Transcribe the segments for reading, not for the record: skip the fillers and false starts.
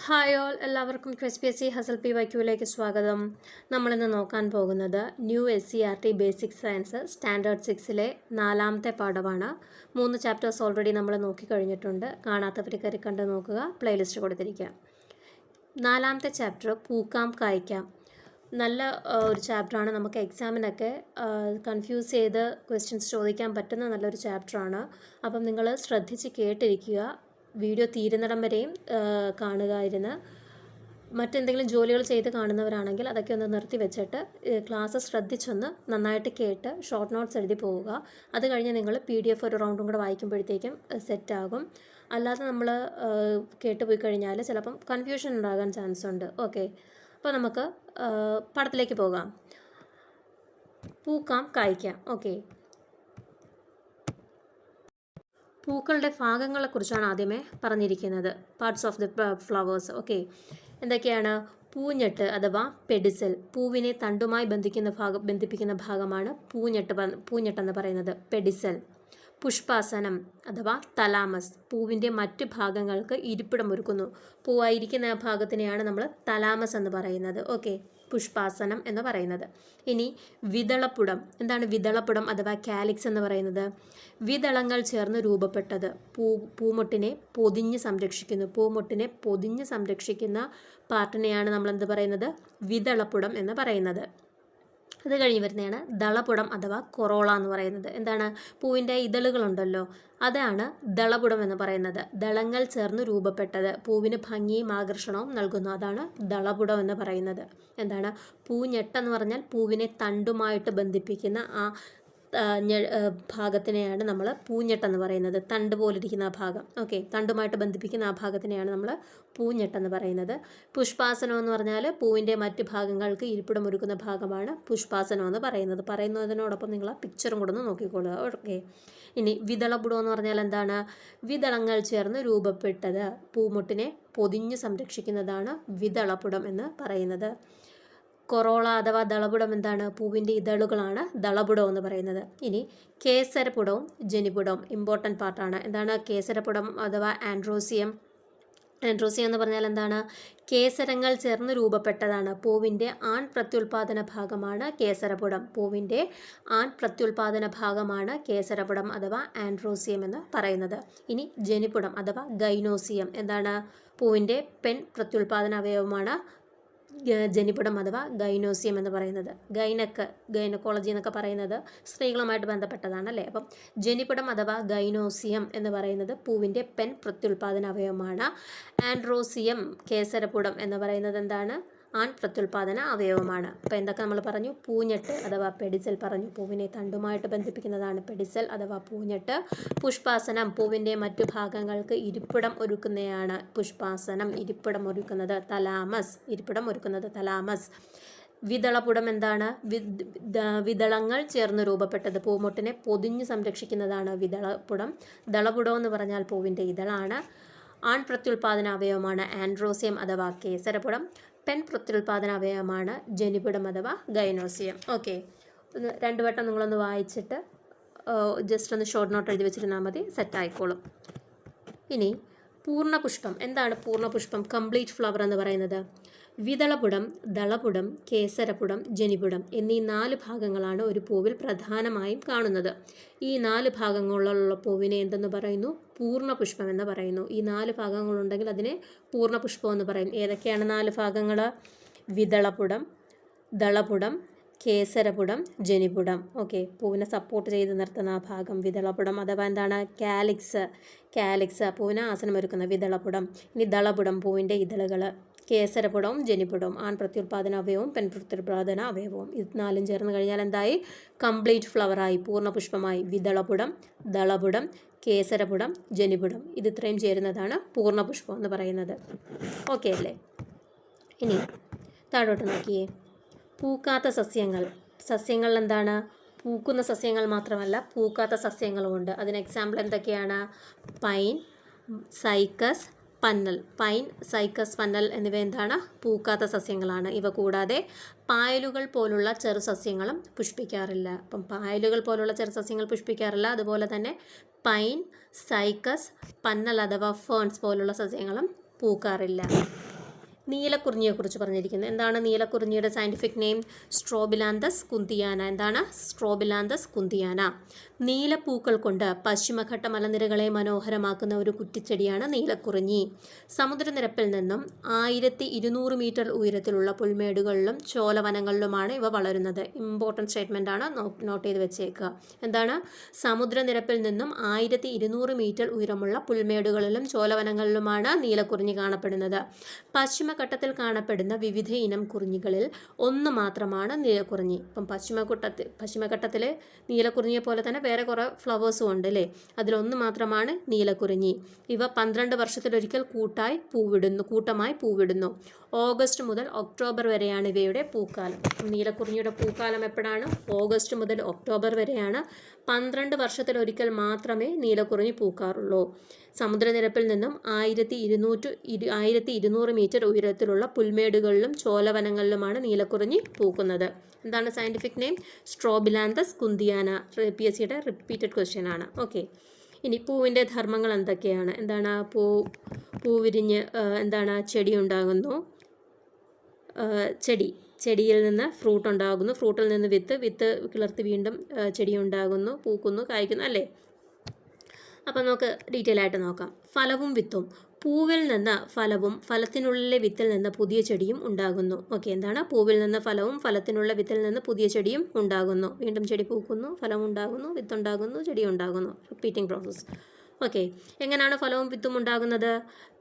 Hi all, എല്ലാവർക്കും ക്രിസ്പിയസി ഹസൽ P വൈക്യൂവിലേക്ക് സ്വാഗതം. നമ്മളിന്ന് നോക്കാൻ പോകുന്നത് new SCERT basic science standard 6-ലെ 4ാമത്തെ പാഠമാണ്. 3 ചാപ്റ്റേഴ്സ് ഓൾറെഡി നമ്മൾ നോക്കിക്കഴിഞ്ഞിട്ടുണ്ട്. കാണാത്തവർ കയറി കണ്ട് നോക്കുക, പ്ലേലിസ്റ്റ് കൊടുത്തിരിക്കുക. 4ാമത്തെ ചാപ്റ്റർ പൂക്കാം കായ്ക്കാം. നല്ല ഒരു ചാപ്റ്ററാണ്. നമുക്ക് എക്സാമിനൊക്കെ കൺഫ്യൂസ് ചെയ്ത് ക്വസ്റ്റ്യൻസ് ചോദിക്കാൻ പറ്റുന്ന നല്ലൊരു ചാപ്റ്ററാണ്. അപ്പം നിങ്ങൾ ശ്രദ്ധിച്ച് കേട്ടിരിക്കുക. വീഡിയോ തീരുന്നിടം വരെയും കാണുകയായിരുന്നു. മറ്റെന്തെങ്കിലും ജോലികൾ ചെയ്ത് കാണുന്നവരാണെങ്കിൽ അതൊക്കെ ഒന്ന് നിർത്തി വെച്ചിട്ട് ക്ലാസ് ശ്രദ്ധിച്ചൊന്ന് നന്നായിട്ട് കേട്ട് ഷോർട്ട് നോട്ട്സ് എഴുതി പോവുക. അത് കഴിഞ്ഞ് നിങ്ങൾ PDF ഒരു റൗണ്ടും കൂടെ വായിക്കുമ്പോഴത്തേക്കും സെറ്റാകും. അല്ലാതെ നമ്മൾ കേട്ടുപോയി കഴിഞ്ഞാൽ ചിലപ്പം കൺഫ്യൂഷൻ ഉണ്ടാകാൻ ചാൻസ് ഉണ്ട്. ഓക്കെ, അപ്പോൾ നമുക്ക് പടത്തിലേക്ക് പോകാം. പൂക്കാം കായ്ക്കാം. ഓക്കെ, പൂക്കളുടെ ഭാഗങ്ങളെക്കുറിച്ചാണ് ആദ്യമേ പറഞ്ഞിരിക്കുന്നത്. Parts of the flowers. Okay, എന്തൊക്കെയാണ്? പൂഞ്ഞെട്ട് അഥവാ പെഡിസൽ, പൂവിനെ തണ്ടുമായി ബന്ധിപ്പിക്കുന്ന ഭാഗമാണ് പൂഞ്ഞെട്ടെന്ന് പറയുന്നത്, പെഡിസൽ. പുഷ്പാസനം അഥവാ തലാമസ്, പൂവിൻ്റെ മറ്റ് ഭാഗങ്ങൾക്ക് ഇരിപ്പിടം ഒരുക്കുന്നു. പൂവായിരിക്കുന്ന ആ ഭാഗത്തിനെയാണ് നമ്മൾ തലാമസ് എന്ന് പറയുന്നത്. ഓക്കെ, പുഷ്പാസനം എന്ന് പറയുന്നത്. ഇനി വിതളപ്പുടം. എന്താണ് വിതളപ്പുടം അഥവാ കാലിക്സ് എന്ന് പറയുന്നത്? വിതളങ്ങൾ ചേർന്ന് രൂപപ്പെട്ടത്. പൂമൊട്ടിനെ പൊതിഞ്ഞ് സംരക്ഷിക്കുന്നു. പൂമൊട്ടിനെ പൊതിഞ്ഞ് സംരക്ഷിക്കുന്ന പാർട്ടിനെയാണ് നമ്മൾ എന്ത് പറയുന്നത്? വിതളപ്പുടം എന്ന് പറയുന്നത്. അത് കഴിഞ്ഞ് വരുന്നതാണ് ദളപുടം അഥവാ കൊറോള എന്ന് പറയുന്നത്. എന്താണ്? പൂവിൻ്റെ ഇതളുകളുണ്ടല്ലോ, അതാണ് ദളപുടം എന്ന് പറയുന്നത്. ദളങ്ങൾ ചേർന്ന് രൂപപ്പെട്ടത്, പൂവിന് ഭംഗിയും ആകർഷണവും നൽകുന്നു. അതാണ് ദളപുടം എന്ന് പറയുന്നത്. എന്താണ്? പൂഞ്ഞെട്ടെന്ന് പറഞ്ഞാൽ പൂവിനെ തണ്ടുമായിട്ട് ബന്ധിപ്പിക്കുന്ന ആ ഭാഗത്തിനെയാണ് നമ്മൾ പൂഞ്ഞെട്ടെന്ന് പറയുന്നത്. തണ്ട് പോലിരിക്കുന്ന ആ ഭാഗം. ഓക്കെ, തണ്ടുമായിട്ട് ബന്ധിപ്പിക്കുന്ന ആ ഭാഗത്തിനെയാണ് നമ്മൾ പൂഞ്ഞെട്ടെന്ന് പറയുന്നത്. പുഷ്പാസനം എന്ന് പറഞ്ഞാൽ പൂവിൻ്റെ മറ്റു ഭാഗങ്ങൾക്ക് ഇരിപ്പിടമൊരുക്കുന്ന ഭാഗമാണ് പുഷ്പാസനം എന്ന് പറയുന്നതിനോടൊപ്പം നിങ്ങൾ ആ പിക്ചറും കൂടെ ഒന്ന് നോക്കിക്കൊള്ളുക. ഓക്കെ, ഇനി വിതളപുടം എന്ന് പറഞ്ഞാൽ എന്താണ്? വിതളങ്ങൾ ചേർന്ന് രൂപപ്പെട്ടത്, പൂമൊട്ടിനെ പൊതിഞ്ഞ് സംരക്ഷിക്കുന്നതാണ് വിതളപുടം എന്ന് പറയുന്നത്. കൊറോള അഥവാ ദളപുടം എന്താണ്? പൂവിൻ്റെ ഇതളുകളാണ് ദളപുടം എന്ന് പറയുന്നത്. ഇനി കേസരപുടവും ജനിപുടവും ഇമ്പോർട്ടൻ്റ് പാർട്ടാണ്. എന്താണ് കേസരപുടം അഥവാ ആൻഡ്രോസിയം? ആൻഡ്രോസിയം എന്ന് പറഞ്ഞാൽ എന്താണ്? കേസരങ്ങൾ ചേർന്ന് രൂപപ്പെട്ടതാണ്. പൂവിൻ്റെ ആൺ പ്രത്യുൽപാദന ഭാഗമാണ് കേസരപുടം. പൂവിൻ്റെ ആൺ പ്രത്യുൽപാദന ഭാഗമാണ് കേസരപുടം അഥവാ ആൻഡ്രോസിയം എന്ന് പറയുന്നത്. ഇനി ജനിപുടം അഥവാ ഗൈനോസിയം. എന്താണ്? പൂവിൻ്റെ പെൺ പ്രത്യുൽപാദന അവയവമാണ് ജനിപുടം അഥവാ ഗൈനോസിയം എന്ന് പറയുന്നത്. ഗൈനക്കോളജി എന്നൊക്കെ പറയുന്നത് സ്ത്രീകളുമായിട്ട് ബന്ധപ്പെട്ടതാണ് അല്ലേ. അപ്പം ജനിപുടം അഥവാ ഗൈനോസിയം എന്ന് പറയുന്നത് പൂവിൻ്റെ പെൺ പ്രത്യുൽപാദന അവയവമാണ്. ആൻഡ്രോസിയം കേസരപുടം എന്ന് പറയുന്നത് എന്താണ്? ആൺ പ്രത്യുൽപാദന അവയവമാണ്. അപ്പോൾ എന്തൊക്കെ നമ്മൾ പറഞ്ഞു? പൂഞ്ഞെട്ട് അഥവാ പെഡിസൽ പറഞ്ഞു. പൂവിനെ തണ്ടുമായിട്ട് ബന്ധിപ്പിക്കുന്നതാണ് പെഡിസൽ അഥവാ പൂഞ്ഞെട്ട്. പുഷ്പാസനം, പൂവിൻ്റെ മറ്റു ഭാഗങ്ങൾക്ക് ഇരിപ്പിടം ഒരുക്കുന്നതാണ് പുഷ്പാസനം. ഇരിപ്പിടം ഒരുക്കുന്നത് തലാമസ്. ഇരിപ്പിടം ഒരുക്കുന്നത് തലാമസ്. വിതളപുടം എന്താണ്? വിതളങ്ങൾ ചേർന്ന് രൂപപ്പെട്ടത്, പൂമൊട്ടിനെ പൊതിഞ്ഞ് സംരക്ഷിക്കുന്നതാണ് വിതളപുടം. ദളപുടം എന്ന് പറഞ്ഞാൽ പൂവിൻ്റെ ഇതളാണ്. ആൺ പ്രത്യുൽപാദന അവയവമാണ് ആൻഡ്രോസിയം അഥവാ കേസരപുടം. പെൺ പ്രത്യുൽപാദന അവയവമാണ് ജനിപുടം അഥവാ ഗൈനോസിയം. ഓക്കെ, രണ്ട് വട്ടം നിങ്ങളൊന്ന് വായിച്ചിട്ട് ജസ്റ്റ് ഒന്ന് ഷോർട്ട് നോട്ട് എഴുതി വെച്ചിരുന്നാൽ മതി, സെറ്റായിക്കോളും. ഇനി പൂർണ്ണപുഷ്പം. എന്താണ് പൂർണ്ണപുഷ്പം? കംപ്ലീറ്റ് ഫ്ലവർ എന്ന് പറയുന്നത്. വിതളപുടം, ദളപുടം, കേസരപുടം, ജനിപുടം എന്നീ 4 ഭാഗങ്ങളാണ് ഒരു പൂവിൽ പ്രധാനമായും കാണുന്നത്. ഈ 4 ഭാഗങ്ങളുള്ള പൂവിനെ എന്തെന്ന് പറയുന്നു? പൂർണ്ണപുഷ്പം എന്ന് പറയുന്നു. ഈ 4 ഭാഗങ്ങളുണ്ടെങ്കിൽ അതിനെ പൂർണ്ണപുഷ്പം എന്ന് പറയും. ഏതൊക്കെയാണ് 4 ഭാഗങ്ങൾ? വിതളപുടം, ദളപുടം, കേസരപുടം, ജനിപുടം. ഓക്കെ, പൂവിനെ സപ്പോർട്ട് ചെയ്ത് നിർത്തുന്ന ആ ഭാഗം വിതളപുടം അഥവാ എന്താണ്? കാലിക്സ് പൂവിനെ ആസനമൊരുക്കുന്ന വിതളപുടം. ഇനി ദളപുടം, പൂവിൻ്റെ ഇതളുകൾ. കേസരപുടവും ജനിപുടവും ആൺ പ്രത്യുൽപാദന അവയവവും പെൺ പ്രത്യുൽപാദന അവയവവും. ഇത് 4 ചേർന്ന് കഴിഞ്ഞാൽ എന്തായി? കംപ്ലീറ്റ് ഫ്ലവറായി, പൂർണ്ണപുഷ്പമായി. വിതളപുടം, ദളപുടം, കേസരപുടം, ജനിപുടം, ഇത് ഇത്രയും ചേരുന്നതാണ് പൂർണ്ണപുഷ്പം എന്ന് പറയുന്നത്. ഓക്കെ അല്ലേ? ഇനി താഴോട്ട് നോക്കിയേ. പൂക്കാത്ത സസ്യങ്ങൾ എന്താണ്? പൂക്കുന്ന സസ്യങ്ങൾ മാത്രമല്ല, പൂക്കാത്ത സസ്യങ്ങളുമുണ്ട്. അതിന് എക്സാമ്പിൾ എന്തൊക്കെയാണ്? പൈൻ, സൈക്കസ്, പന്നൽ. പൈൻ, സൈക്കസ്, പന്നൽ എന്നിവ എന്താണ്? പൂക്കാത്ത സസ്യങ്ങളാണ്. ഇവ കൂടാതെ പായലുകൾ പോലുള്ള ചെറുസസ്യങ്ങളും പുഷ്പിക്കാറില്ല. അപ്പം പായലുകൾ പോലുള്ള ചെറുസസ്യങ്ങൾ പുഷ്പിക്കാറില്ല. അതുപോലെ തന്നെ പൈൻ, സൈക്കസ്, പന്നൽ അഥവാ ഫേൺസ് പോലുള്ള സസ്യങ്ങളും പൂക്കാറില്ല. നീലക്കുറിഞ്ഞിയെക്കുറിച്ച് പറഞ്ഞിരിക്കുന്നത്. എന്താണ് നീലക്കുറിഞ്ഞിയുടെ സയൻറ്റിഫിക് നെയിം? സ്ട്രോബിലാന്തസ് കുന്തിയാന. എന്താണ്? സ്ട്രോബിലാന്തസ് കുന്തിയാന. നീലപ്പൂക്കൾ കൊണ്ട് പശ്ചിമഘട്ട മലനിരകളെ മനോഹരമാക്കുന്ന ഒരു കുറ്റിച്ചെടിയാണ് നീലക്കുറിഞ്ഞി. സമുദ്രനിരപ്പിൽ നിന്നും 1200 മീറ്റർ ഉയരത്തിലുള്ള പുൽമേടുകളിലും ചോലവനങ്ങളിലുമാണ് ഇവ വളരുന്നത്. ഇമ്പോർട്ടൻറ്റ് സ്റ്റേറ്റ്മെൻ്റ് ആണ്, നോട്ട് ചെയ്ത് വെച്ചേക്കുക. എന്താണ്? സമുദ്രനിരപ്പിൽ നിന്നും 1200 മീറ്റർ ഉയരമുള്ള പുൽമേടുകളിലും ചോലവനങ്ങളിലുമാണ് നീലക്കുറിഞ്ഞി കാണപ്പെടുന്നത്. പശ്ചിമഘട്ടത്തിൽ കാണപ്പെടുന്ന വിവിധ ഇനം കുറിഞ്ഞികളിൽ ഒന്ന് മാത്രമാണ് നീലക്കുറിഞ്ഞി. ഇപ്പം പശ്ചിമഘട്ടത്തിൽ നീലക്കുറിഞ്ഞിയെ പോലെ തന്നെ വേറെ കുറേ ഫ്ലവേഴ്സും ഉണ്ട് അല്ലേ? അതിലൊന്ന് മാത്രമാണ് നീലക്കുറിഞ്ഞി. ഇവ 12 വർഷത്തിലൊരിക്കൽ കൂട്ടമായി പൂവിടുന്നു. ഓഗസ്റ്റ് മുതൽ ഒക്ടോബർ വരെയാണ് ഇവയുടെ പൂക്കാലം. നീലക്കുറിഞ്ഞിയുടെ പൂക്കാലം എപ്പോഴാണ്? ഓഗസ്റ്റ് മുതൽ ഒക്ടോബർ വരെയാണ്. 12 വർഷത്തിലൊരിക്കൽ മാത്രമേ നീലക്കുറിഞ്ഞി പൂക്കാറുള്ളൂ. സമുദ്രനിരപ്പിൽ നിന്നും 1200 മീറ്റർ ഉയരത്തിലുള്ള പുൽമേടുകളിലും ചോലവനങ്ങളിലുമാണ് നീലക്കുറിഞ്ഞി പൂക്കുന്നത്. എന്താണ് scientific name? Strobilanthes kunthiana. PSC യുടെ റിപ്പീറ്റഡ് ക്വസ്റ്റ്യൻ ആണ്. ഓക്കെ, ഇനി പൂവിൻ്റെ ധർമ്മങ്ങൾ എന്തൊക്കെയാണ്? എന്താണ്? പൂവിരിഞ്ഞ് എന്താണ്? ചെടി ഉണ്ടാകുന്നു. ചെടിയിൽ നിന്ന് ഫ്രൂട്ട് ഉണ്ടാകുന്നു. ഫ്രൂട്ടിൽ നിന്ന് വിത്ത് കിളർത്തി വീണ്ടും ചെടി ഉണ്ടാകുന്നു, പൂക്കുന്നു, കായ്ക്കുന്നു അല്ലേ? അപ്പം നമുക്ക് ഡീറ്റെയിൽ ആയിട്ട് നോക്കാം. ഫലവും വിത്തും. പൂവിൽ നിന്ന് ഫലവും ഫലത്തിനുള്ളിലെ വിത്തിൽ നിന്ന് പുതിയ ചെടിയും ഉണ്ടാകുന്നു. ഓക്കെ, എന്താണ്? പൂവിൽ നിന്ന് ഫലവും ഫലത്തിനുള്ള വിത്തിൽ നിന്ന് പുതിയ ചെടിയും ഉണ്ടാകുന്നു. വീണ്ടും ചെടി പൂക്കുന്നു, ഫലം ഉണ്ടാകുന്നു, വിത്തുണ്ടാകുന്നു, ചെടി ഉണ്ടാകുന്നു. Repeating process. ഓക്കെ, എങ്ങനെയാണ് ഫലവും വിത്തും ഉണ്ടാകുന്നത്?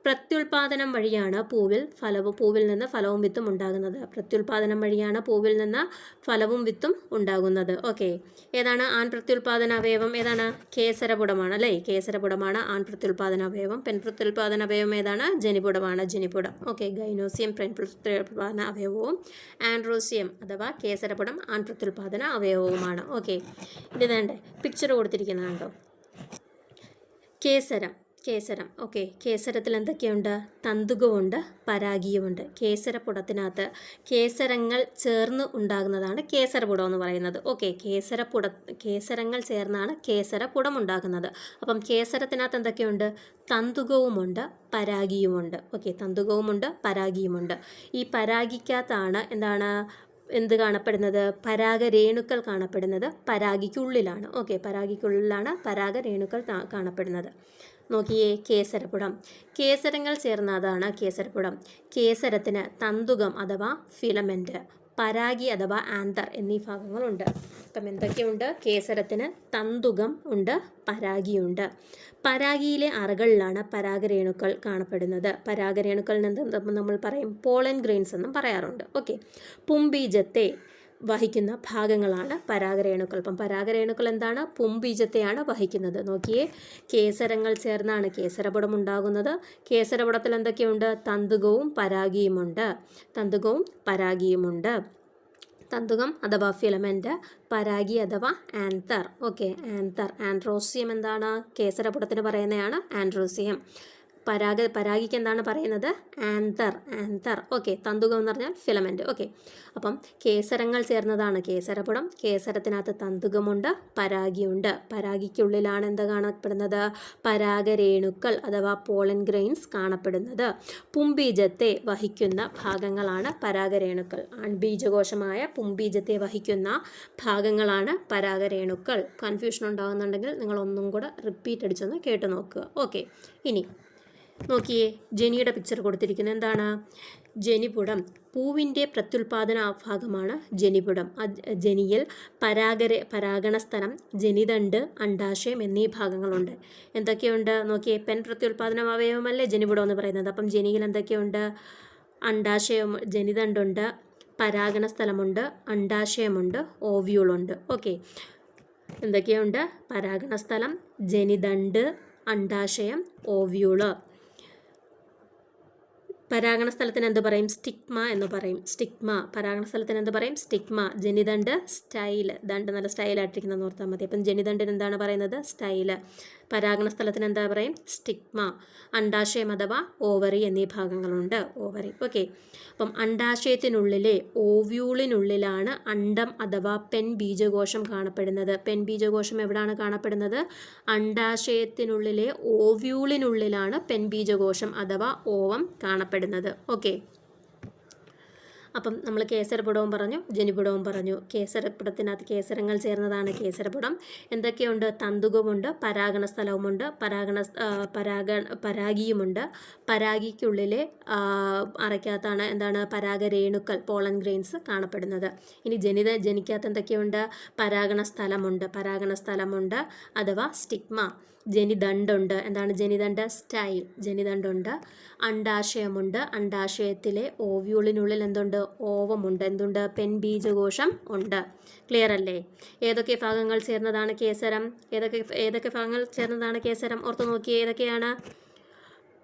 പ്രത്യുൽപാദനം വഴിയാണ് പൂവിൽ നിന്ന് ഫലവും വിത്തും ഉണ്ടാകുന്നത്. പ്രത്യുൽപാദനം വഴിയാണ് പൂവിൽ നിന്ന് ഫലവും വിത്തും ഉണ്ടാകുന്നത്. ഓക്കെ, ഏതാണ് ആൺ പ്രത്യുൽപാദന അവയവം? ഏതാണ്? കേസരപുടമാണ് അല്ലേ? കേസരപുടമാണ് ആൺ പ്രത്യുൽപാദന അവയവം. പെൺ പ്രത്യുൽപാദന അവയവം ഏതാണ്? ജനിപുടമാണ്. ജനിപുടം. ഓക്കെ, ഗൈനോസിയം പെൺ പ്രത്യുൽപാദന അവയവവും ആൻഡ്രോസിയം അഥവാ കേസരപുടം ആൺ പ്രത്യുൽപാദന അവയവവുമാണ്. ഓക്കെ, ഇത് വേണ്ടേ പിക്ചർ കൊടുത്തിരിക്കുന്നതുണ്ടോ? കേസരം. ഓക്കെ, കേസരത്തിൽ എന്തൊക്കെയുണ്ട്? തന്തുകമുണ്ട്, പരാഗീയമുണ്ട്. കേസരപ്പുടത്തിനകത്ത് കേസരങ്ങൾ ചേർന്ന് ഉണ്ടാകുന്നതാണ് കേസരപുടം എന്ന് പറയുന്നത്. ഓക്കെ, കേസരങ്ങൾ ചേർന്നാണ് കേസരപുടം ഉണ്ടാകുന്നത്. അപ്പം കേസരത്തിനകത്ത് എന്തൊക്കെയുണ്ട്? തന്തുകവുമുണ്ട്, പരാഗിയുമുണ്ട്. ഓക്കെ, തന്തുകവുമുണ്ട്, പരാഗിയുമുണ്ട്. ഈ പരാഗിക്കകത്താണ് എന്ത് കാണപ്പെടുന്നത്? പരാഗരേണുക്കൾ കാണപ്പെടുന്നത് പരാഗിക്കുള്ളിലാണ്. ഓക്കെ, പരാഗിക്കുള്ളിലാണ് പരാഗരേണുക്കൾ കാണപ്പെടുന്നത്. നോക്കിയേ, കേസരപുടം. കേസരങ്ങൾ ചേർന്നതാണ് കേസരപുടം. കേസരത്തിന് തന്തുകം അഥവാ ഫിലമെൻ്റ്, പരാഗി അഥവാ ആന്തർ എന്നീ ഭാഗങ്ങളുണ്ട്. അപ്പം എന്തൊക്കെയുണ്ട്? കേസരത്തിന് തന്തുകം ഉണ്ട്, പരാഗിയുണ്ട്. പരാഗിയിലെ അറകളിലാണ് പരാഗരേണുക്കൾ കാണപ്പെടുന്നത്. പരാഗരേണുക്കൾ നമ്മൾ പറയും പോളൻ ഗ്രെയിൻസ് എന്നും പറയാറുണ്ട്. ഓക്കെ, പുംബീജത്തെ വഹിക്കുന്ന ഭാഗങ്ങളാണ് പരാഗരേണുക്കൾ. അപ്പം പരാഗരേണുക്കൾ എന്താണ്? പുംബീജത്തെയാണ് വഹിക്കുന്നത്. നോക്കിയേ, കേസരങ്ങൾ ചേർന്നാണ് കേസരപുടം ഉണ്ടാകുന്നത്. കേസരപുടത്തിൽ എന്തൊക്കെയുണ്ട്? തന്തുകവും പരാഗിയുമുണ്ട്. തന്തുകം അഥവാ ഫിലമെൻ്റ്, പരാഗി അഥവാ ആന്തർ. ഓക്കെ, ആൻഡ്രോസിയം എന്താണ്? കേസരപുടത്തിന് പറയുന്നതാണ് ആൻഡ്രോസിയം. പരാഗിക്ക് എന്താണ് പറയുന്നത്? ആന്തർ. ഓക്കെ, തന്തുകം എന്ന് പറഞ്ഞാൽ ഫിലമെൻ്റ്. ഓക്കെ, അപ്പം കേസരങ്ങൾ ചേർന്നതാണ് കേസരപുടം. കേസരത്തിനകത്ത് തന്തുകമുണ്ട്, പരാഗിയുണ്ട്. പരാഗിക്കുള്ളിലാണ് എന്താ കാണപ്പെടുന്നത്? പരാഗരേണുക്കൾ അഥവാ പോളൻ ഗ്രെയിൻസ് കാണപ്പെടുന്നത്. പുംബീജത്തെ വഹിക്കുന്ന ഭാഗങ്ങളാണ് പരാഗരേണുക്കൾ. ആൺബീജകോശമായ പുംബീജത്തെ വഹിക്കുന്ന ഭാഗങ്ങളാണ് പരാഗരേണുക്കൾ. കൺഫ്യൂഷൻ ഉണ്ടാകുന്നുണ്ടെങ്കിൽ നിങ്ങൾ ഒന്നും കൂടെ റിപ്പീറ്റ് അടിച്ചൊന്ന് കേട്ട് നോക്കുക. ഓക്കെ, ഇനി നോക്കിയേ, ജനിയുടെ പിക്ചർ കൊടുത്തിരിക്കുന്നത് എന്താണ്? ജനിപുടം. പൂവിൻ്റെ പ്രത്യുൽപാദന ഭാഗമാണ് ജനിപുടം. ജനിയിൽ പരാഗണസ്ഥലം, ജനിതണ്ട്, അണ്ഡാശയം എന്നീ ഭാഗങ്ങളുണ്ട്. എന്തൊക്കെയുണ്ട്? നോക്കിയേ, പെൺ പ്രത്യുൽപാദന അവയവമല്ലേ ജനിപുടം എന്ന് പറയുന്നത്. അപ്പം ജനിയിൽ എന്തൊക്കെയുണ്ട്? ജനിതണ്ടുണ്ട്, പരാഗണസ്ഥലമുണ്ട്, അണ്ഡാശയമുണ്ട്, ഓവ്യൂളുണ്ട്. ഓക്കെ, എന്തൊക്കെയുണ്ട്? പരാഗണസ്ഥലം, ജനിതണ്ട്, അണ്ഡാശയം, ഓവ്യൂള്. പരാഗണസ്ഥലത്തിന് എന്ത് പറയും? സ്റ്റിഗ്മ എന്ന് പറയും. പരാഗണസ്ഥലത്തിന് എന്ത് പറയും? സ്റ്റിഗ്മ. ജനിതണ്ട്, സ്റ്റൈല്. ദണ്ട് നല്ല സ്റ്റൈലായിട്ടിരിക്കുന്നതെന്ന് ഓർത്താൽ മതി. അപ്പം ജനിതണ്ടിന് എന്താണ് പറയുന്നത്? സ്റ്റൈല്. പരാഗണസ്ഥലത്തിന് എന്താ പറയും? സ്റ്റിഗ്മ. അണ്ഡാശയം അഥവാ ഓവറി എന്നീ ഭാഗങ്ങളുണ്ട്. ഓവറി. ഓക്കെ, അപ്പം അണ്ഡാശയത്തിനുള്ളിലെ ഓവ്യൂളിനുള്ളിലാണ് അണ്ഡം അഥവാ പെൺ ബീജകോശം കാണപ്പെടുന്നത്. പെൺ ബീജകോശം എവിടെയാണ് കാണപ്പെടുന്നത്? അണ്ഡാശയത്തിനുള്ളിലെ ഓവ്യൂളിനുള്ളിലാണ് പെൺ ബീജകോശം അഥവാ ഓവം കാണപ്പെടുന്നത്. ഓക്കെ, അപ്പം നമ്മൾ കേസരപ്പുടവും പറഞ്ഞു, ജനിപുടവും പറഞ്ഞു. കേസരപ്പുടത്തിനകത്ത് കേസരങ്ങൾ ചേർന്നതാണ് കേസരപ്പുടം. എന്തൊക്കെയുണ്ട്? തന്തുകമുണ്ട്, പരാഗണ സ്ഥലവുമുണ്ട്, പരാഗിയുമുണ്ട്. പരാഗിക്കുള്ളിലെ അറയ്ക്കകത്താണ് എന്താണ്? പരാഗരേണുക്കൾ, പോളൻ ഗ്രെയിൻസ് കാണപ്പെടുന്നത്. ഇനി ജനിക്കകത്ത് എന്തൊക്കെയുണ്ട്? പരാഗണ സ്ഥലമുണ്ട് അഥവാ സ്റ്റിഗ്മ. ജനിദണ്ഡുണ്ട്. എന്താണ് ജനിദണ്ഡ്? സ്റ്റൈൽ. ജനിദണ്ഡുണ്ട്. അണ്ഡാശയമുണ്ട്. അണ്ഡാശയത്തിലെ ഓവ്യൂളിനുള്ളിൽ എന്തുണ്ട്? ഓവമുണ്ട്. എന്തുണ്ട്? പെൺബീജകോശം ഉണ്ട്. ക്ലിയർ അല്ലേ? ഏതൊക്കെ ഭാഗങ്ങൾ ചേർന്നതാണ് കേസരം? ഏതൊക്കെ ഭാഗങ്ങൾ ചേർന്നതാണ് കേസരം? ഓർത്തു നോക്കിയേ, ഏതൊക്കെയാണ്?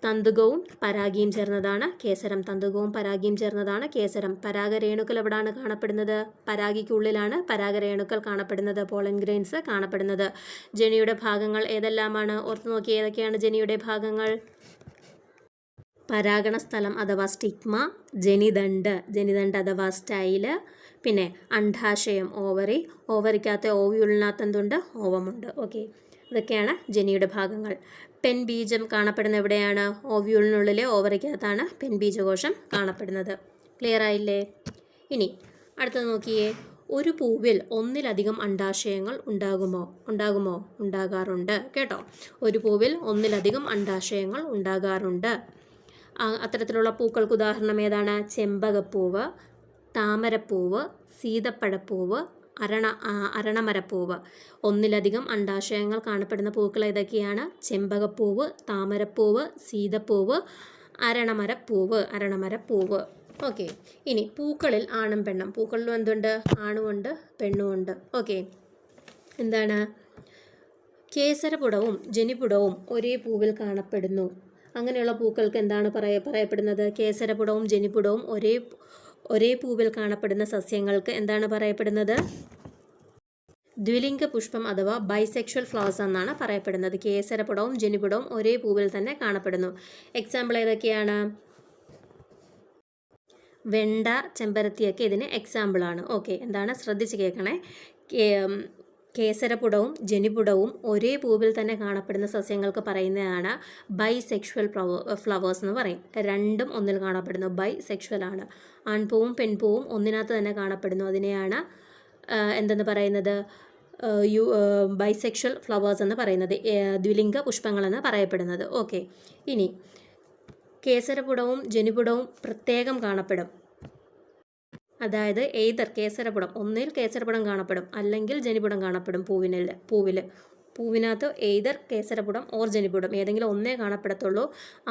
തന്തുകവും പരാഗിയും ചേർന്നതാണ് കേസരം. തന്തുകവും പരാഗിയും ചേർന്നതാണ് കേസരം. പരാഗരേണുക്കൾ എവിടെയാണ് കാണപ്പെടുന്നത്? പരാഗിക്കുള്ളിലാണ് പരാഗരേണുക്കൾ കാണപ്പെടുന്നത്, പോളൻ ഗ്രെയിൻസ് കാണപ്പെടുന്നത്. ജനിയുടെ ഭാഗങ്ങൾ ഏതെല്ലാമാണ്? ഓർത്തു നോക്കി, ഏതൊക്കെയാണ് ജനിയുടെ ഭാഗങ്ങൾ? പരാഗണ സ്ഥലം അഥവാ സ്റ്റിഗ്മ, ജനിദണ്ഡ് അഥവാ സ്റ്റൈല്, പിന്നെ അണ്ഡാശയം ഓവറി, ഓവറിക്കകത്ത് ഓവ്യൂളിനകത്ത് എന്തുണ്ട്? ഓവമുണ്ട്. ഓക്കെ, ഇതൊക്കെയാണ് ജനിയുടെ ഭാഗങ്ങൾ. പെൺബീജം കാണപ്പെടുന്ന എവിടെയാണ്? ഓവ്യൂളിനുള്ളിലെ ഓവറിക്കകത്താണ് പെൺബീജകോശം കാണപ്പെടുന്നത്. ക്ലിയർ ആയില്ലേ? ഇനി അടുത്തത് നോക്കിയേ. ഒരു പൂവിൽ ഒന്നിലധികം അണ്ഡാശയങ്ങൾ ഉണ്ടാകാറുണ്ട് കേട്ടോ. ഒരു പൂവിൽ ഒന്നിലധികം അണ്ഡാശയങ്ങൾ ഉണ്ടാകാറുണ്ട്. അത്തരത്തിലുള്ള പൂക്കൾക്ക് ഉദാഹരണം ഏതാണ്? ചെമ്പകപ്പൂവ്, താമരപ്പൂവ്, സീതപ്പഴപ്പൂവ്, അരണമരപ്പൂവ്. ഒന്നിലധികം അണ്ഡാശയങ്ങൾ കാണപ്പെടുന്ന പൂക്കൾ ഏതൊക്കെയാണ്? ചെമ്പകപ്പൂവ്, താമരപ്പൂവ്, സീതപ്പൂവ്, അരണമരപ്പൂവ്. ഓക്കെ, ഇനി പൂക്കളിൽ ആണും പെണ്ണും. പൂക്കളിലും എന്തുണ്ട്? ആണുമുണ്ട്, പെണ്ണുമുണ്ട്. ഓക്കെ, എന്താണ്? കേസരപുടവും ജനിപുടവും ഒരേ പൂവിൽ കാണപ്പെടുന്നു. അങ്ങനെയുള്ള പൂക്കൾക്ക് എന്താണ് പറയപ്പെടുന്നത്? കേസരപുടവും ജനിപുടവും ഒരേ പൂവിൽ കാണപ്പെടുന്ന സസ്യങ്ങൾക്ക് എന്താണ് പറയപ്പെടുന്നത്? ദ്വിലിംഗ പുഷ്പം അഥവാ ബൈസെക്ഷൽ ഫ്ലവേഴ്സ് എന്നാണ് പറയപ്പെടുന്നത്. കേസരപുടവും ജനിപുടവും ഒരേ പൂവിൽ തന്നെ കാണപ്പെടുന്നു. എക്സാമ്പിൾ ഏതൊക്കെയാണ്? വെണ്ട, ചെമ്പരത്തിയൊക്കെ ഇതിന് എക്സാമ്പിളാണ്. ഓക്കെ, എന്താണ്? ശ്രദ്ധിച്ച് കേൾക്കണേ. കേസരപുടവും ജനിപുടവും ഒരേ പൂവിൽ തന്നെ കാണപ്പെടുന്ന സസ്യങ്ങൾക്ക് പറയുന്നതാണ് ബൈസെക്ഷൽ ഫ്ലവേഴ്സ് എന്ന് പറയും. രണ്ടും ഒന്നിൽ കാണപ്പെടുന്നു, ബൈസെക്ഷൽ ആണ്. ആൺപൂവും പെൺപൂവും ഒന്നിനകത്ത് തന്നെ കാണപ്പെടുന്നു, അതിനെയാണ് എന്തെന്ന് പറയുന്നത്? ബൈസെക്ഷൽ ഫ്ലവേഴ്സ് എന്ന് പറയുന്നത്, ദ്വിലിംഗ പുഷ്പങ്ങളെന്ന് പറയപ്പെടുന്നത്. ഓക്കെ, ഇനി കേസരപുടവും ജനിപുടവും പ്രത്യേകം കാണപ്പെടും. അതായത് എയ്തർ കേസരപുടം, ഒന്നിൽ കേസരപുടം കാണപ്പെടും അല്ലെങ്കിൽ ജനിപുടം കാണപ്പെടും. പൂവിനകത്ത് എയ്തർ കേസരപുടം ഓർ ജനിപുടം ഏതെങ്കിലും ഒന്നേ കാണപ്പെടത്തുള്ളൂ.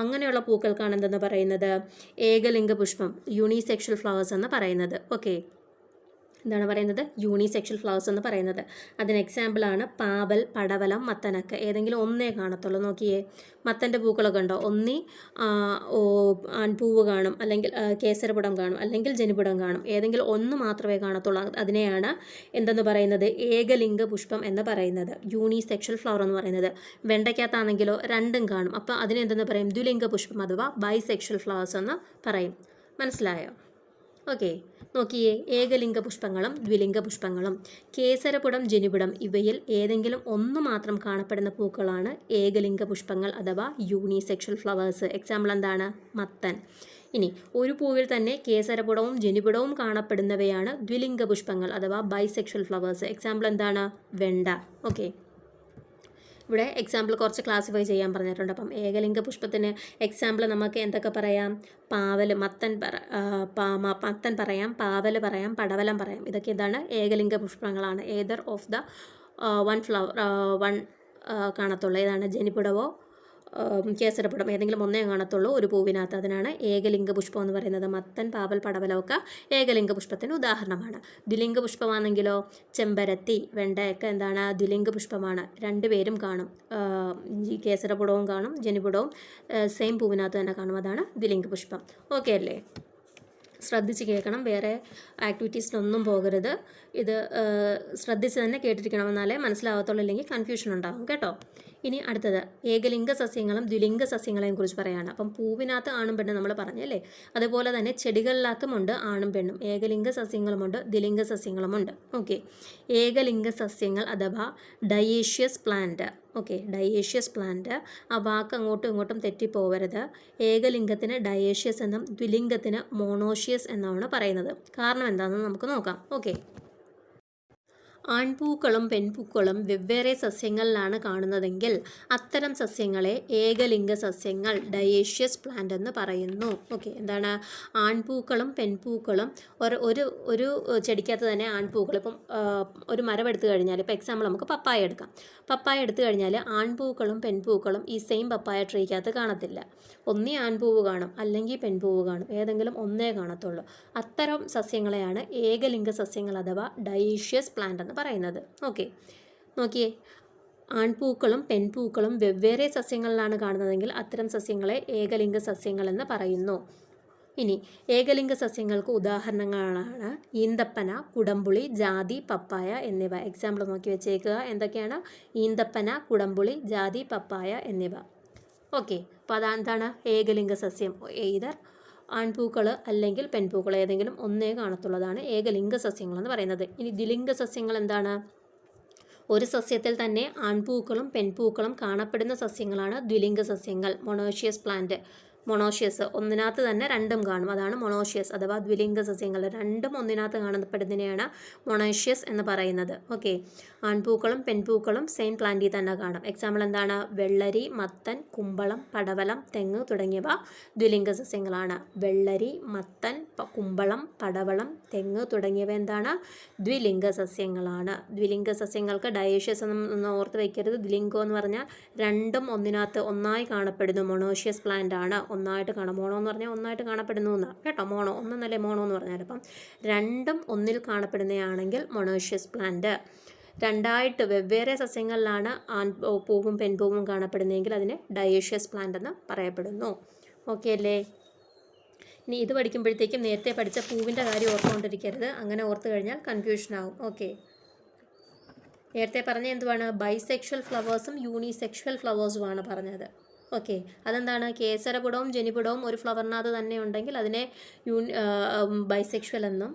അങ്ങനെയുള്ള പൂക്കൾക്കാണ് എന്തെന്ന് പറയുന്നത്? ഏകലിംഗ പുഷ്പം, യൂണിസെക്ഷൽ ഫ്ലവേഴ്സ് എന്ന് പറയുന്നത്. ഓക്കെ, എന്താണ് പറയുന്നത്? യൂണിസെക്ഷൽ ഫ്ലവേഴ്സ് എന്ന് പറയുന്നത്. അതിന് എക്സാമ്പിളാണ് പാവൽ, പടവലം, മത്തനൊക്കെ. ഏതെങ്കിലും ഒന്നേ കാണത്തുള്ളൂ. നോക്കിയേ, മത്തൻ്റെ പൂക്കളൊക്കെ ഉണ്ടോ? ഒന്നി ആൺപൂവ് കാണും, അല്ലെങ്കിൽ കേസരപുടം കാണും, അല്ലെങ്കിൽ ജനിപുടം കാണും. ഏതെങ്കിലും ഒന്ന് മാത്രമേ കാണത്തുള്ളൂ. അതിനെയാണ് എന്തെന്ന് പറയുന്നത്? ഏകലിംഗ പുഷ്പം എന്ന് പറയുന്നത്, യൂണിസെക്ഷൽ ഫ്ലവർ എന്ന് പറയുന്നത്. വെണ്ടയ്ക്കകത്താണെങ്കിലോ രണ്ടും കാണും. അപ്പോൾ അതിനെന്തെന്ന് പറയും? ദ്വിലിംഗ പുഷ്പം അഥവാ ബൈസെക്ഷൽ ഫ്ലവേഴ്സ് എന്ന് പറയും. മനസ്സിലായോ? ഓക്കെ, നോക്കിയേ, ഏകലിംഗ പുഷ്പങ്ങളും ദ്വിലിംഗ പുഷ്പങ്ങളും. കേസരപുടം, ജനിപുടം ഇവയിൽ ഏതെങ്കിലും ഒന്ന് മാത്രം കാണപ്പെടുന്ന പൂക്കളാണ് ഏകലിംഗ പുഷ്പങ്ങൾ അഥവാ യൂണിസെക്ഷൽ ഫ്ലവേഴ്സ്. എക്സാമ്പിൾ എന്താണ്? മത്തൻ. ഇനി ഒരു പൂവിൽ തന്നെ കേസരപുടവും ജനിപുടവും കാണപ്പെടുന്നവയാണ് ദ്വിലിംഗ പുഷ്പങ്ങൾ അഥവാ ബൈസെക്ഷൽ ഫ്ലവേഴ്സ്. എക്സാമ്പിൾ എന്താണ്? വെണ്ട. ഓക്കെ, ഇവിടെ എക്സാമ്പിൾ കുറച്ച് ക്ലാസിഫൈ ചെയ്യാൻ പറഞ്ഞിട്ടുണ്ട്. അപ്പം ഏകലിംഗ പുഷ്പത്തിന് എക്സാമ്പിൾ നമുക്ക് എന്തൊക്കെ പറയാം? പാവൽ, മത്തൻ പറയാം, പാവൽ പറയാം, പടവലം പറയാം. ഇതൊക്കെ എന്താണ്? ഏകലിംഗ പുഷ്പങ്ങളാണ്. ഏതർ ഓഫ് ദ വൺ കാണത്തുള്ളൂ. ഏതാണ്? ജനിപുടവോ കേസരപുടം ഏതെങ്കിലും ഒന്നേ കാണത്തുള്ളൂ ഒരു പൂവിനകത്ത്. അതിനാണ് ഏകലിംഗ പുഷ്പം എന്ന് പറയുന്നത്. മത്തൻ, പാവൽ, പടവലമൊക്കെ ഏകലിംഗ പുഷ്പത്തിന് ഉദാഹരണമാണ്. ദ്വിലിംഗ പുഷ്പമാണെങ്കിലോ ചെമ്പരത്തി, വെണ്ടയൊക്കെ എന്താണ്? ദ്വിലിംഗ പുഷ്പമാണ്. രണ്ടുപേരും കാണും, കേസരപുടവും കാണും, ജനിപുടവും സെയിം പൂവിനകത്ത് തന്നെ കാണും. അതാണ് ദ്വിലിംഗ പുഷ്പം. ഓക്കെ അല്ലേ? ശ്രദ്ധിച്ച് കേൾക്കണം, വേറെ ആക്ടിവിറ്റീസിനൊന്നും പോകരുത്. ഇത് ശ്രദ്ധിച്ച് തന്നെ കേട്ടിരിക്കണം, എന്നാലേ മനസ്സിലാവത്തുള്ളൂ, ഇല്ലെങ്കിൽ കൺഫ്യൂഷൻ ഉണ്ടാകും കേട്ടോ. ഇനി അടുത്തത് ഏകലിംഗ സസ്യങ്ങളും ദ്വിലിംഗ സസ്യങ്ങളെയും കുറിച്ച് പറയുകയാണ്. അപ്പം പൂവിനകത്ത് ആണും പെണ്ണും നമ്മൾ പറഞ്ഞല്ലേ, അതുപോലെ തന്നെ ചെടികളിനകത്തുമുണ്ട് ആണും പെണ്ണും. ഏകലിംഗ സസ്യങ്ങളുമുണ്ട്, ദ്വിലിംഗ സസ്യങ്ങളുമുണ്ട്. ഓക്കെ, ഏകലിംഗ സസ്യങ്ങൾ അഥവാ dioecious plant. Okay, dioecious plant. ആ വാക്ക് അങ്ങോട്ടും ഇങ്ങോട്ടും തെറ്റിപ്പോവരുത്. ഏകലിംഗത്തിന് ഡയേഷ്യസ് എന്നും ദ്വിലിംഗത്തിന് മോണോഷ്യസ് എന്നാണ് പറയുന്നത്. കാരണം എന്താണെന്ന് നമുക്ക് നോക്കാം. ഓക്കെ, ആൺപൂക്കളും പെൺപൂക്കളും വെവ്വേറെ സസ്യങ്ങളിലാണ് കാണുന്നതെങ്കിൽ അത്തരം സസ്യങ്ങളെ ഏകലിംഗ സസ്യങ്ങൾ ഡയേഷ്യസ് പ്ലാന്റ് എന്ന് പറയുന്നു. ഓക്കെ, എന്താണ് ആൺപൂക്കളും പെൺപൂക്കളും ഒരു ഒരു ചെടിക്കകത്ത് തന്നെ ആൺപൂക്കൾ, ഇപ്പം ഒരു മരം എടുത്തു കഴിഞ്ഞാൽ, ഇപ്പോൾ എക്സാമ്പിൾ നമുക്ക് പപ്പായ എടുക്കാം. പപ്പായ എടുത്തു കഴിഞ്ഞാൽ ആൺപൂക്കളും പെൺപൂക്കളും ഈ സെയിം പപ്പായ ട്രീക്കകത്ത് കാണത്തില്ല. ഒന്നീ ആൺപൂവ് കാണും, അല്ലെങ്കിൽ പെൺപൂവ് കാണും, ഏതെങ്കിലും ഒന്നേ കാണത്തുള്ളൂ. അത്തരം സസ്യങ്ങളെയാണ് ഏകലിംഗ സസ്യങ്ങൾ അഥവാ ഡയേഷ്യസ് പ്ലാന്റ് എന്ന് പറയുന്നത്. ഓക്കെ, നോക്കിയേ, ആൺപൂക്കളും പെൺപൂക്കളും വെവ്വേറെ സസ്യങ്ങളിലാണ് കാണുന്നതെങ്കിൽ അത്തരം സസ്യങ്ങളെ ഏകലിംഗ സസ്യങ്ങൾ എന്ന് പറയുന്നു. ഇനി ഏകലിംഗ സസ്യങ്ങൾക്ക് ഉദാഹരണങ്ങളാണ് ഈന്തപ്പന, കുടംപുളി, ജാതി, പപ്പായ എന്നിവ. എക്സാമ്പിൾ നോക്കി വെച്ചേക്കുക. എന്തൊക്കെയാണ്? ഈന്തപ്പന, കുടംപുളി, ജാതി, പപ്പായ എന്നിവ. ഓക്കെ, അപ്പോൾ അതെന്താണ്? ഏകലിംഗ സസ്യം. either ആൺപൂക്കൾ അല്ലെങ്കിൽ പെൺപൂക്കൾ ഏതെങ്കിലും ഒന്നേ കാണത്തുള്ളതാണ് ഏകലിംഗ സസ്യങ്ങൾ എന്ന് പറയുന്നത്. ഇനി ദ്വിലിംഗ സസ്യങ്ങൾ എന്താണ്? ഒരു സസ്യത്തിൽ തന്നെ ആൺപൂക്കളും പെൺപൂക്കളും കാണപ്പെടുന്ന സസ്യങ്ങളാണ് ദ്വിലിംഗ സസ്യങ്ങൾ. മൊണോഷ്യസ് പ്ലാന്റ്, മൊണോഷ്യസ് ഒന്നിനകത്ത് തന്നെ രണ്ടും കാണും, അതാണ് മൊണോഷ്യസ് അഥവാ ദ്വിലിംഗ സസ്യങ്ങൾ. രണ്ടും ഒന്നിനകത്ത് കാണപ്പെടുന്നതിനെയാണ് മൊണോഷ്യസ് എന്ന് പറയുന്നത്. ഓക്കെ, ആൺപൂക്കളും പെൺപൂക്കളും സെയിം പ്ലാന്റിൽ തന്നെ കാണും. എക്സാമ്പിൾ എന്താണ്? വെള്ളരി, മത്തൻ, കുമ്പളം, പടവലം, തെങ്ങ് തുടങ്ങിയവ ദ്വിലിംഗ സസ്യങ്ങളാണ്. വെള്ളരി, മത്തൻ, കുമ്പളം, പടവളം, തെങ്ങ് തുടങ്ങിയവ എന്താണ്? ദ്വിലിംഗ സസ്യങ്ങളാണ്. ദ്വിലിംഗ സസ്യങ്ങൾക്ക് ഡയേഷ്യസ് എന്ന് ഓർത്ത് വയ്ക്കരുത്. ദ്വിലിംഗം എന്ന് പറഞ്ഞാൽ രണ്ടും ഒന്നിനകത്ത് ഒന്നായി കാണപ്പെടുന്നു. മൊണോഷ്യസ് പ്ലാന്റ് ആണ്, ഒന്നായിട്ട് കാണാം. മോണോ എന്ന് പറഞ്ഞാൽ ഒന്നായിട്ട് കാണപ്പെടുന്നു എന്നാണ് കേട്ടോ. മോണോ ഒന്നല്ലേ മോണോ എന്ന് പറഞ്ഞാൽ. അപ്പം രണ്ടും ഒന്നിൽ കാണപ്പെടുന്നതാണെങ്കിൽ മൊണോഷ്യസ് പ്ലാന്റ്. രണ്ടായിട്ട് വെവ്വേറെ സസ്യങ്ങളിലാണ് പൂവും പെൺപൂവും കാണപ്പെടുന്നതെങ്കിൽ അതിന് ഡയേഷ്യസ് പ്ലാന്റ് എന്ന് പറയപ്പെടുന്നു. ഓക്കെ അല്ലേ? ഇനി ഇത് പഠിക്കുമ്പോഴത്തേക്കും നേരത്തെ പഠിച്ച പൂവിൻ്റെ കാര്യം ഓർത്തുകൊണ്ടിരിക്കരുത്. അങ്ങനെ ഓർത്ത് കഴിഞ്ഞാൽ കൺഫ്യൂഷനാവും. ഓക്കെ, നേരത്തെ പറഞ്ഞ എന്തുവാണ്? ബൈസെക്ഷൽ ഫ്ലവേഴ്സും യൂണിസെക്ഷൽ ഫ്ലവേഴ്സുമാണ് പറഞ്ഞത്. ഓക്കെ, അതെന്താണ്? കേസരപുടവും ജനിപുടവും ഒരു ഫ്ലവറിനകത്ത് തന്നെ ഉണ്ടെങ്കിൽ അതിനെ ബൈസെക്ഷൽ എന്നും,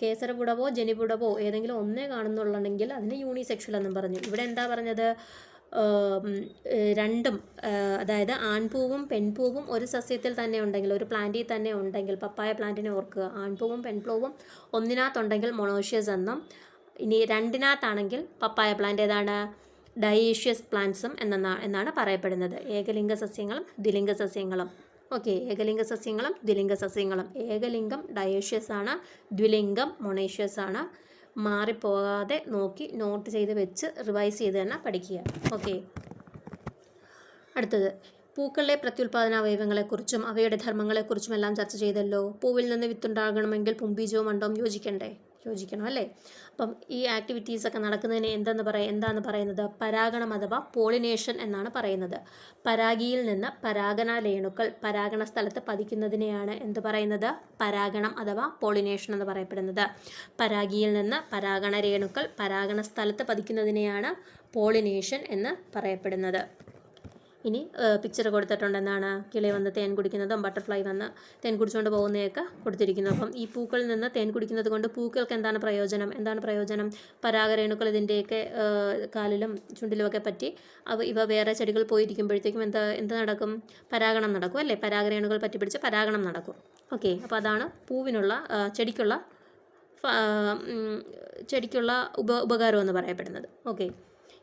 കേസരപുടവോ ജനിപുടവോ ഏതെങ്കിലും ഒന്നേ കാണുന്നുള്ളെങ്കിൽ അതിന് യൂണിസെക്ഷൽ എന്നും പറഞ്ഞു. ഇവിടെ എന്താ പറഞ്ഞത്? രണ്ടും, അതായത് ആൺപൂവും പെൺപൂവും ഒരു സസ്യത്തിൽ തന്നെ ഉണ്ടെങ്കിൽ, ഒരു പ്ലാന്റിൽ തന്നെ ഉണ്ടെങ്കിൽ, പപ്പായ പ്ലാന്റിനെ ഓർക്കുക, ആൺപൂവും പെൺപൂവും ഒന്നിനകത്തുണ്ടെങ്കിൽ മൊണോഷ്യസ് എന്നും, ഇനി രണ്ടിനകത്താണെങ്കിൽ പപ്പായ പ്ലാന്റ് ഏതാണ്? ഡയേഷ്യസ് പ്ലാന്റ്സും എന്നാണ് പറയപ്പെടുന്നത്. ഏകലിംഗ സസ്യങ്ങളും ദ്വിലിംഗ സസ്യങ്ങളും. ഓക്കെ, ഏകലിംഗ സസ്യങ്ങളും ദ്വിലിംഗ സസ്യങ്ങളും. ഏകലിംഗം ഡയേഷ്യസ് ആണ്, ദ്വിലിംഗം മൊണേഷ്യസ് ആണ്. മാറിപ്പോകാതെ നോക്കി നോട്ട് ചെയ്ത് വെച്ച് റിവൈസ് ചെയ്ത് തന്നെ പഠിക്കുക. ഓക്കെ, അടുത്തത് പൂക്കളിലെ പ്രത്യുൽപാദന അവയവങ്ങളെക്കുറിച്ചും അവയുടെ ധർമ്മങ്ങളെക്കുറിച്ചും എല്ലാം ചർച്ച ചെയ്തല്ലോ. പൂവിൽ നിന്ന് വിത്തുണ്ടാകണമെങ്കിൽ പുംബീജവും അണ്ടവും യോജിക്കണ്ടേ? യോജിക്കണം അല്ലേ? അപ്പം ഈ ആക്ടിവിറ്റീസൊക്കെ നടക്കുന്നതിന് എന്താണ് പറയുന്നത്? പരാഗണം അഥവാ പോളിനേഷൻ എന്നാണ് പറയുന്നത്. പരാഗിയിൽ നിന്ന് പരാഗണ രേണുക്കൾ പരാഗണ സ്ഥലത്ത് പതിക്കുന്നതിനെയാണ് എന്ത് പറയുന്നത്? പരാഗണം അഥവാ പോളിനേഷൻ എന്ന് പറയപ്പെടുന്നത്. പരാഗിയിൽ നിന്ന് പരാഗണ രേണുക്കൾ പരാഗണ സ്ഥലത്ത് പതിക്കുന്നതിനെയാണ് പോളിനേഷൻ എന്ന് പറയപ്പെടുന്നത്. ഇനി പിക്ചർ കൊടുത്തിട്ടുണ്ട്. എന്താണ്? കിളി വന്ന് തേൻ കുടിക്കുന്നതും ബട്ടർഫ്ലൈ വന്ന് തേൻ കുടിച്ചുകൊണ്ട് പോകുന്നതൊക്കെ കൊടുത്തിരിക്കുന്നു. അപ്പം ഈ പൂക്കളിൽ നിന്ന് തേൻ കുടിക്കുന്നത് കൊണ്ട് പൂക്കൾക്ക് എന്താണ് പ്രയോജനം? പരാഗരേണുക്കൾ ഇതിൻ്റെയൊക്കെ കാലിലും ചുണ്ടിലുമൊക്കെ പറ്റി ഇവ വേറെ ചെടികൾ പോയിരിക്കുമ്പോഴത്തേക്കും എന്ത് നടക്കും? പരാഗണം നടക്കും അല്ലേ? പരാഗരേണുകൾ പറ്റി പിടിച്ച് പരാഗണം നടക്കും. ഓക്കെ, അപ്പോൾ അതാണ് പൂവിനുള്ള ചെടിക്കുള്ള ഉപകാരം എന്ന് പറയപ്പെടുന്നത്. ഓക്കെ,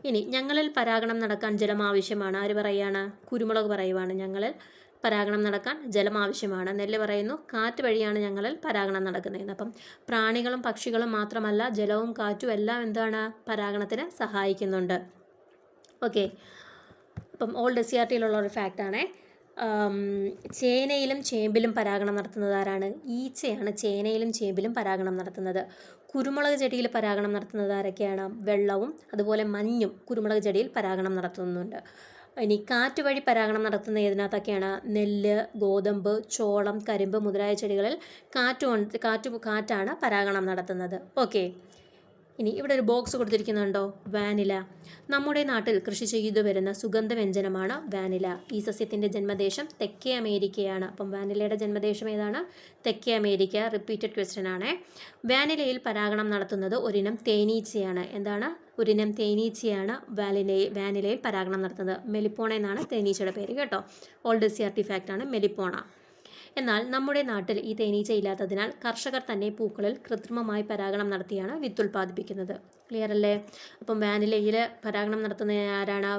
ഇനി ഞങ്ങളിൽ പരാഗണം നടക്കാൻ ജലം ആവശ്യമാണ്. ആര് പറയാണ്? കുരുമുളക് പറയുവാണ്. ഞങ്ങളിൽ പരാഗണം നടക്കാൻ ജലം ആവശ്യമാണ്. നെല്ല് പറയുന്നു കാറ്റ് വഴിയാണ് ഞങ്ങളിൽ പരാഗണം നടക്കുന്നതെന്ന്. അപ്പം പ്രാണികളും പക്ഷികളും മാത്രമല്ല, ജലവും കാറ്റും എല്ലാം എന്താണ്? പരാഗണത്തിന് സഹായിക്കുന്നുണ്ട്. ഓക്കെ, അപ്പം ഓൾഡ് SCRTയിലുള്ള ഒരു ഫാക്റ്റാണേ. ചേനയിലും ചേമ്പിലും പരാഗണം നടത്തുന്നത് ആരാണ്? ഈച്ചയാണ് ചേനയിലും ചേമ്പിലും പരാഗണം നടത്തുന്നത്. കുരുമുളക് ചെടിയിൽ പരാഗണം നടത്തുന്നത് ആരൊക്കെയാണ്? വെള്ളവും അതുപോലെ മഞ്ഞും കുരുമുളക് ചെടിയിൽ പരാഗണം നടത്തുന്നുണ്ട്. ഇനി കാറ്റ് വഴി പരാഗണം നടത്തുന്ന ഏതിനകത്തൊക്കെയാണ്? നെല്ല്, ഗോതമ്പ്, ചോളം, കരിമ്പ് മുതലായ ചെടികളിൽ കാറ്റാണ് പരാഗണം നടത്തുന്നത്. ഓക്കെ, ഇനി ഇവിടെ ഒരു ബോക്സ് കൊടുത്തിരിക്കുന്നുണ്ടോ? വാനില. നമ്മുടെ നാട്ടിൽ കൃഷി ചെയ്തു വരുന്ന സുഗന്ധവ്യഞ്ജനമാണ് വാനില. ഈ സസ്യത്തിൻ്റെ ജന്മദേശം തെക്കേ അമേരിക്കയാണ്. അപ്പം വാനിലയുടെ ജന്മദേശം ഏതാണ്? തെക്കേ അമേരിക്ക. റിപ്പീറ്റഡ് ക്വസ്റ്റ്യൻ ആണ്. വാനിലയിൽ പരാഗണം നടത്തുന്നത് ഒരിനം തേനീച്ചയാണ്. എന്താണ്? ഒരിനം തേനീച്ചയാണ് വാനിലയിൽ പരാഗണം നടത്തുന്നത്. മെലിപ്പോണ എന്നാണ് തേനീച്ചയുടെ പേര് കേട്ടോ. Old CRT ഫാക്റ്റാണ് മെലിപ്പോണ. എന്നാൽ നമ്മുടെ നാട്ടിൽ ഈ തേനീച്ച ഇല്ലാത്തതിനാൽ കർഷകർ തന്നെ പൂക്കളിൽ കൃത്രിമമായി പരാഗണം നടത്തിയാണ് വിത്തുൽപാദിപ്പിക്കുന്നത്. ക്ലിയർ അല്ലേ? അപ്പം വാനിലയിൽ പരാഗണം നടത്തുന്ന ആരാണ്?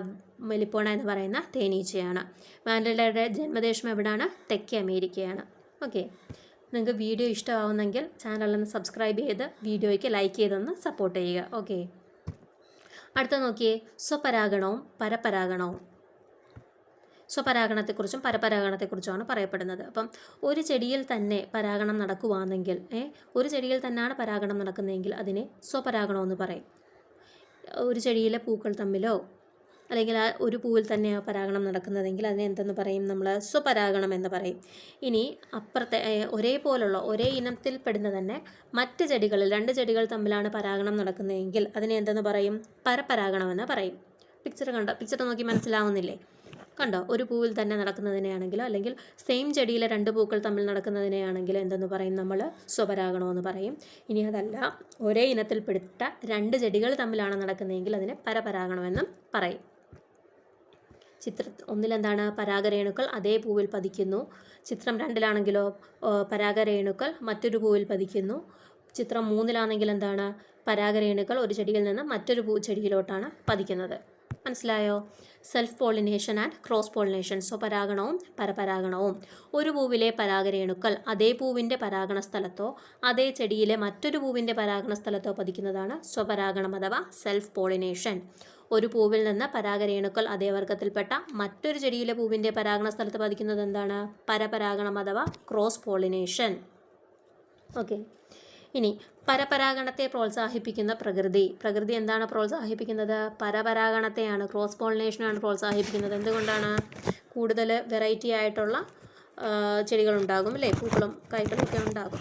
മെലിപ്പോണ എന്ന് പറയുന്ന തേനീച്ചയാണ്. വാനിലയുടെ ജന്മദേശം എവിടെയാണ്? തെക്കേ അമേരിക്കയാണ്. ഓക്കെ, നിങ്ങൾക്ക് വീഡിയോ ഇഷ്ടമാവുന്നെങ്കിൽ ചാനലൊന്ന് സബ്സ്ക്രൈബ് ചെയ്ത് വീഡിയോയ്ക്ക് ലൈക്ക് ചെയ്തൊന്ന് സപ്പോർട്ട് ചെയ്യുക. ഓക്കെ, അടുത്ത നോക്കിയേ, സ്വപരാഗണവും പരപരാഗണവും. സ്വപരാഗണത്തെക്കുറിച്ചും പരപരാഗണത്തെക്കുറിച്ചുമാണ് പറയപ്പെടുന്നത്. അപ്പം ഒരു ചെടിയിൽ തന്നെ പരാഗണം നടക്കുവാണെങ്കിൽ, ഒരു ചെടിയിൽ തന്നെയാണ് പരാഗണം നടക്കുന്നതെങ്കിൽ അതിനെ സ്വപരാഗണമെന്ന് പറയും. ഒരു ചെടിയിലെ പൂക്കൾ തമ്മിലോ അല്ലെങ്കിൽ ഒരു പൂവിൽ തന്നെയാണ് പരാഗണം നടക്കുന്നതെങ്കിൽ അതിനെ എന്തെന്ന് പറയും? നമ്മൾ സ്വപരാഗണം എന്ന് പറയും. ഇനി അപ്പുറത്തെ ഒരേ ഇനത്തിൽപ്പെടുന്ന തന്നെ മറ്റ് ചെടികളിൽ 2 ചെടികൾ തമ്മിലാണ് പരാഗണം നടക്കുന്നതെങ്കിൽ അതിനെ എന്തെന്ന് പറയും? പരപരാഗണമെന്ന് പറയും. പിക്ചർ നോക്കി മനസ്സിലാവുന്നില്ലേ? കണ്ടോ? ഒരു പൂവിൽ തന്നെ നടക്കുന്നതിനെയാണെങ്കിലോ അല്ലെങ്കിൽ സെയിം ചെടിയിലെ 2 പൂക്കൾ തമ്മിൽ നടക്കുന്നതിനെയാണെങ്കിലോ എന്തെന്ന് പറയും? നമ്മൾ സ്വപരാഗണമെന്ന് പറയും. ഇനി അതല്ല, ഒരേ ഇനത്തിൽപ്പെട്ട 2 ചെടികൾ തമ്മിലാണ് നടക്കുന്നതെങ്കിൽ അതിനെ പരപരാഗണമെന്നും പറയും. ചിത്രം 1 എന്താണ്? പരാഗരേണുക്കൾ അതേ പൂവിൽ പതിക്കുന്നു. ചിത്രം 2 പരാഗരേണുക്കൾ മറ്റൊരു പൂവിൽ പതിക്കുന്നു. ചിത്രം 3 എന്താണ്? പരാഗരേണുക്കൾ ഒരു ചെടിയിൽ നിന്ന് മറ്റൊരു ചെടിയിലോട്ടാണ് പതിക്കുന്നത്. മനസ്സിലായോ? Self pollination and cross pollination, സ്വപരാഗണവും പരപരാഗണവും. ഒരു പൂവിലെ പരാഗരേണുക്കൾ അതേ പൂവിൻ്റെ പരാഗണ സ്ഥലത്തോ അതേ ചെടിയിലെ മറ്റൊരു പൂവിൻ്റെ പരാഗണ സ്ഥലത്തോ പതിക്കുന്നതാണ് സ്വപരാഗണം അഥവാ സെൽഫ് പോളിനേഷൻ. ഒരു പൂവിൽ നിന്ന് പരാഗരേണുക്കൾ അതേ വർഗത്തിൽപ്പെട്ട മറ്റൊരു ചെടിയിലെ പൂവിൻ്റെ പരാഗണ സ്ഥലത്ത് പതിക്കുന്നത് എന്താണ്? പരപരാഗണം അഥവാ ക്രോസ് പോളിനേഷൻ. ഓക്കെ, ഇനി പരപരാഗണത്തെ പ്രോത്സാഹിപ്പിക്കുന്ന പ്രകൃതി എന്താണ് പ്രോത്സാഹിപ്പിക്കുന്നത്? പരപരാഗണത്തെയാണ്, ക്രോസ് പോളിനേഷനാണ് പ്രോത്സാഹിപ്പിക്കുന്നത്. എന്തുകൊണ്ടാണ്? കൂടുതൽ വെറൈറ്റി ആയിട്ടുള്ള ചെടികളുണ്ടാകും അല്ലേ? പൂക്കളും കായ്കളൊക്കെ ഉണ്ടാകും.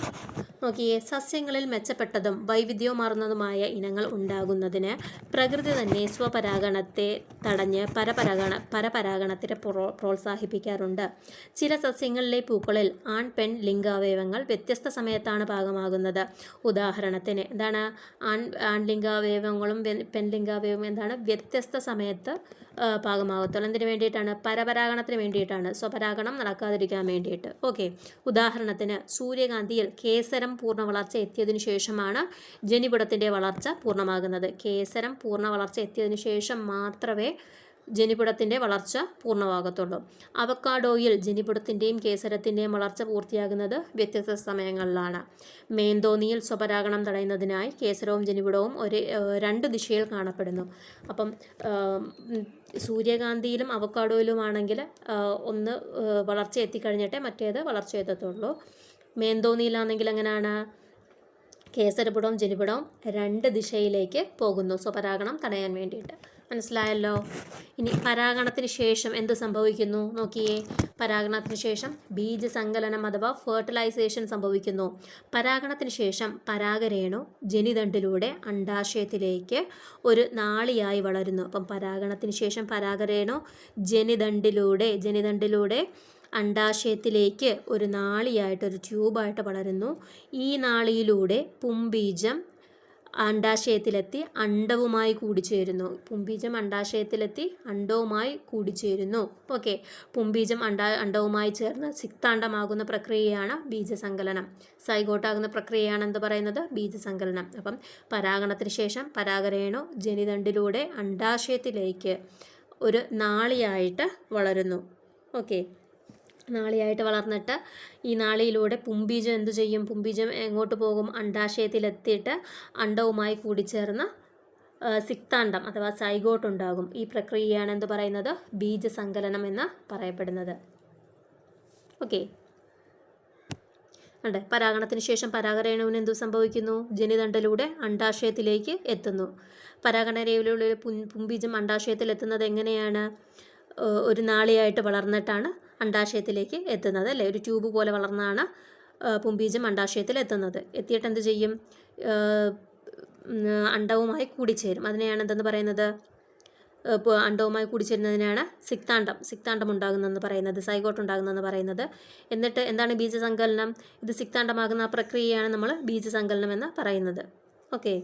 നോക്കിയേ, സസ്യങ്ങളിൽ മെച്ചപ്പെട്ടതും വൈവിധ്യവുമാർന്നതുമായ ഇനങ്ങൾ ഉണ്ടാകുന്നതിന് പ്രകൃതി തന്നെ സ്വപരാഗണത്തെ തടഞ്ഞ് പരപരാഗണത്തെ പ്രോത്സാഹിപ്പിക്കാറുണ്ട്. ചില സസ്യങ്ങളിലെ പൂക്കളിൽ ആൺ പെൺ ലിംഗാവയവങ്ങൾ വ്യത്യസ്ത സമയത്താണ് പാകമാകുന്നത്. ഉദാഹരണത്തിന് എന്താണ്? ആൺലിംഗാവയവങ്ങളും പെൺലിംഗാവയവങ്ങളും എന്താണ്? വ്യത്യസ്ത സമയത്ത് പാകമാകത്തുള്ളൂ. എന്തിനു വേണ്ടിയിട്ടാണ്? പരപരാഗണത്തിന് വേണ്ടിയിട്ടാണ്, സ്വപരാഗണം നടക്കാതിരിക്കാൻ വേണ്ടിയിട്ട്. ഓക്കെ, ഉദാഹരണത്തിന് സൂര്യകാന്തിയിൽ കേസരം പൂർണ്ണ വളർച്ച എത്തിയതിനു ശേഷമാണ് ജനിപുടത്തിൻ്റെ വളർച്ച പൂർണ്ണമാകുന്നത്. കേസരം പൂർണ്ണ വളർച്ച എത്തിയതിനു ശേഷം മാത്രമേ ജനിപുടത്തിൻ്റെ വളർച്ച പൂർണ്ണമാകത്തുള്ളൂ. അവക്കാഡോയിൽ ജനിപുടത്തിൻ്റെയും കേസരത്തിൻ്റെയും വളർച്ച പൂർത്തിയാകുന്നത് വ്യത്യസ്ത സമയങ്ങളിലാണ്. മേന്തോന്നിയിൽ സ്വപരാഗണം തടയുന്നതിനായി കേസരവും ജനിപുടവും 2 ദിശയിൽ കാണപ്പെടുന്നു. അപ്പം സൂര്യകാന്തിയിലും അവക്കാഡോയിലുമാണെങ്കിൽ ഒന്ന് വളർച്ച എത്തിക്കഴിഞ്ഞിട്ടേ മറ്റേത് വളർച്ച എത്തത്തുള്ളൂ. മേന്തോന്നിയിലാണെങ്കിൽ എങ്ങനെയാണ്? കേസരപുടവും ജനിപുടവും 2 ദിശയിലേക്ക് പോകുന്നു സ്വപരാഗണം തടയാൻ വേണ്ടിയിട്ട്. മനസ്സിലായല്ലോ? ഇനി പരാഗണത്തിന് ശേഷം എന്ത് സംഭവിക്കുന്നു? നോക്കിയേ, പരാഗണത്തിന് ശേഷം ബീജസങ്കലനം അഥവാ ഫെർട്ടിലൈസേഷൻ സംഭവിക്കുന്നു. പരാഗണത്തിന് ശേഷം പരാഗരേണു ജനിതണ്ടിലൂടെ അണ്ഡാശയത്തിലേക്ക് ഒരു നാളിയായി വളരുന്നു. അപ്പം പരാഗണത്തിന് ശേഷം പരാഗരേണു ജനിതണ്ടിലൂടെ അണ്ഡാശയത്തിലേക്ക് ഒരു നാളിയായിട്ട്, ഒരു ട്യൂബായിട്ട് വളരുന്നു. ഈ നാളിയിലൂടെ പുംബീജം അണ്ഡാശയത്തിലെത്തി അണ്ഡവുമായി കൂടിച്ചേരുന്നു. പുംബീജം അണ്ഡാശയത്തിലെത്തി അണ്ഡവുമായി കൂടിച്ചേരുന്നു. ഓക്കെ, പുംബീജം അണ്ഡവുമായി ചേർന്ന് സിക്താണ്ഡമാകുന്ന പ്രക്രിയയാണ് ബീജസങ്കലനം. സൈഗോട്ടാകുന്ന പ്രക്രിയയാണ് എന്ത് പറയുന്നത്? ബീജസങ്കലനം. അപ്പം പരാഗണത്തിന് ശേഷം പരാഗരേണു ജനിതണ്ടിലൂടെ അണ്ഡാശയത്തിലേക്ക് ഒരു നാളിയായിട്ട് വളരുന്നു. ഓക്കെ, നാളിയായിട്ട് വളർന്നിട്ട് ഈ നാളിയിലൂടെ പുംബീജം എന്തു ചെയ്യും? പുംബീജം എങ്ങോട്ട് പോകും? അണ്ഡാശയത്തിലെത്തിയിട്ട് അണ്ഡവുമായി കൂടിച്ചേർന്ന് സിക്താണ്ഡം അഥവാ സൈഗോട്ട് ഉണ്ടാകും. ഈ പ്രക്രിയയാണ് എന്ത് പറയുന്നത്? ബീജസങ്കലനം എന്ന് പറയപ്പെടുന്നത്. ഓക്കെ, ഉണ്ട്. പരാഗണത്തിന് ശേഷം പരാഗരേണുവിന് എന്തു സംഭവിക്കുന്നു? ജനിതണ്ടിലൂടെ അണ്ഡാശയത്തിലേക്ക് എത്തുന്നു. പരാഗണരേണുവിലൂടെ പുംബീജം അണ്ഡാശയത്തിൽ എത്തുന്നത് എങ്ങനെയാണ്? ഒരു നാളിയായിട്ട് വളർന്നിട്ടാണ് അണ്ഡാശയത്തിലേക്ക് എത്തുന്നത് അല്ലേ? ഒരു ട്യൂബ് പോലെ വളർന്നാണ് പുംബീജം അണ്ഡാശയത്തിൽ എത്തുന്നത്. എത്തിയിട്ട് എന്ത് ചെയ്യും? അണ്ഡവുമായി കൂടിച്ചേരും. അതിനെയാണ് എന്തെന്ന് പറയുന്നത്? അണ്ഡവുമായി കൂടിച്ചേരുന്നതിനാണ് സിക്താണ്ഡം ഉണ്ടാകുന്നതെന്ന് പറയുന്നത്, സൈഗോട്ട് ഉണ്ടാകുന്നതെന്ന് പറയുന്നത്. എന്നിട്ട് എന്താണ് ബീജസങ്കലനം? ഇത് സിക്താണ്ഡമാകുന്ന ആ പ്രക്രിയയാണ് നമ്മൾ ബീജസങ്കലനം എന്ന് പറയുന്നത്. ഓക്കെ,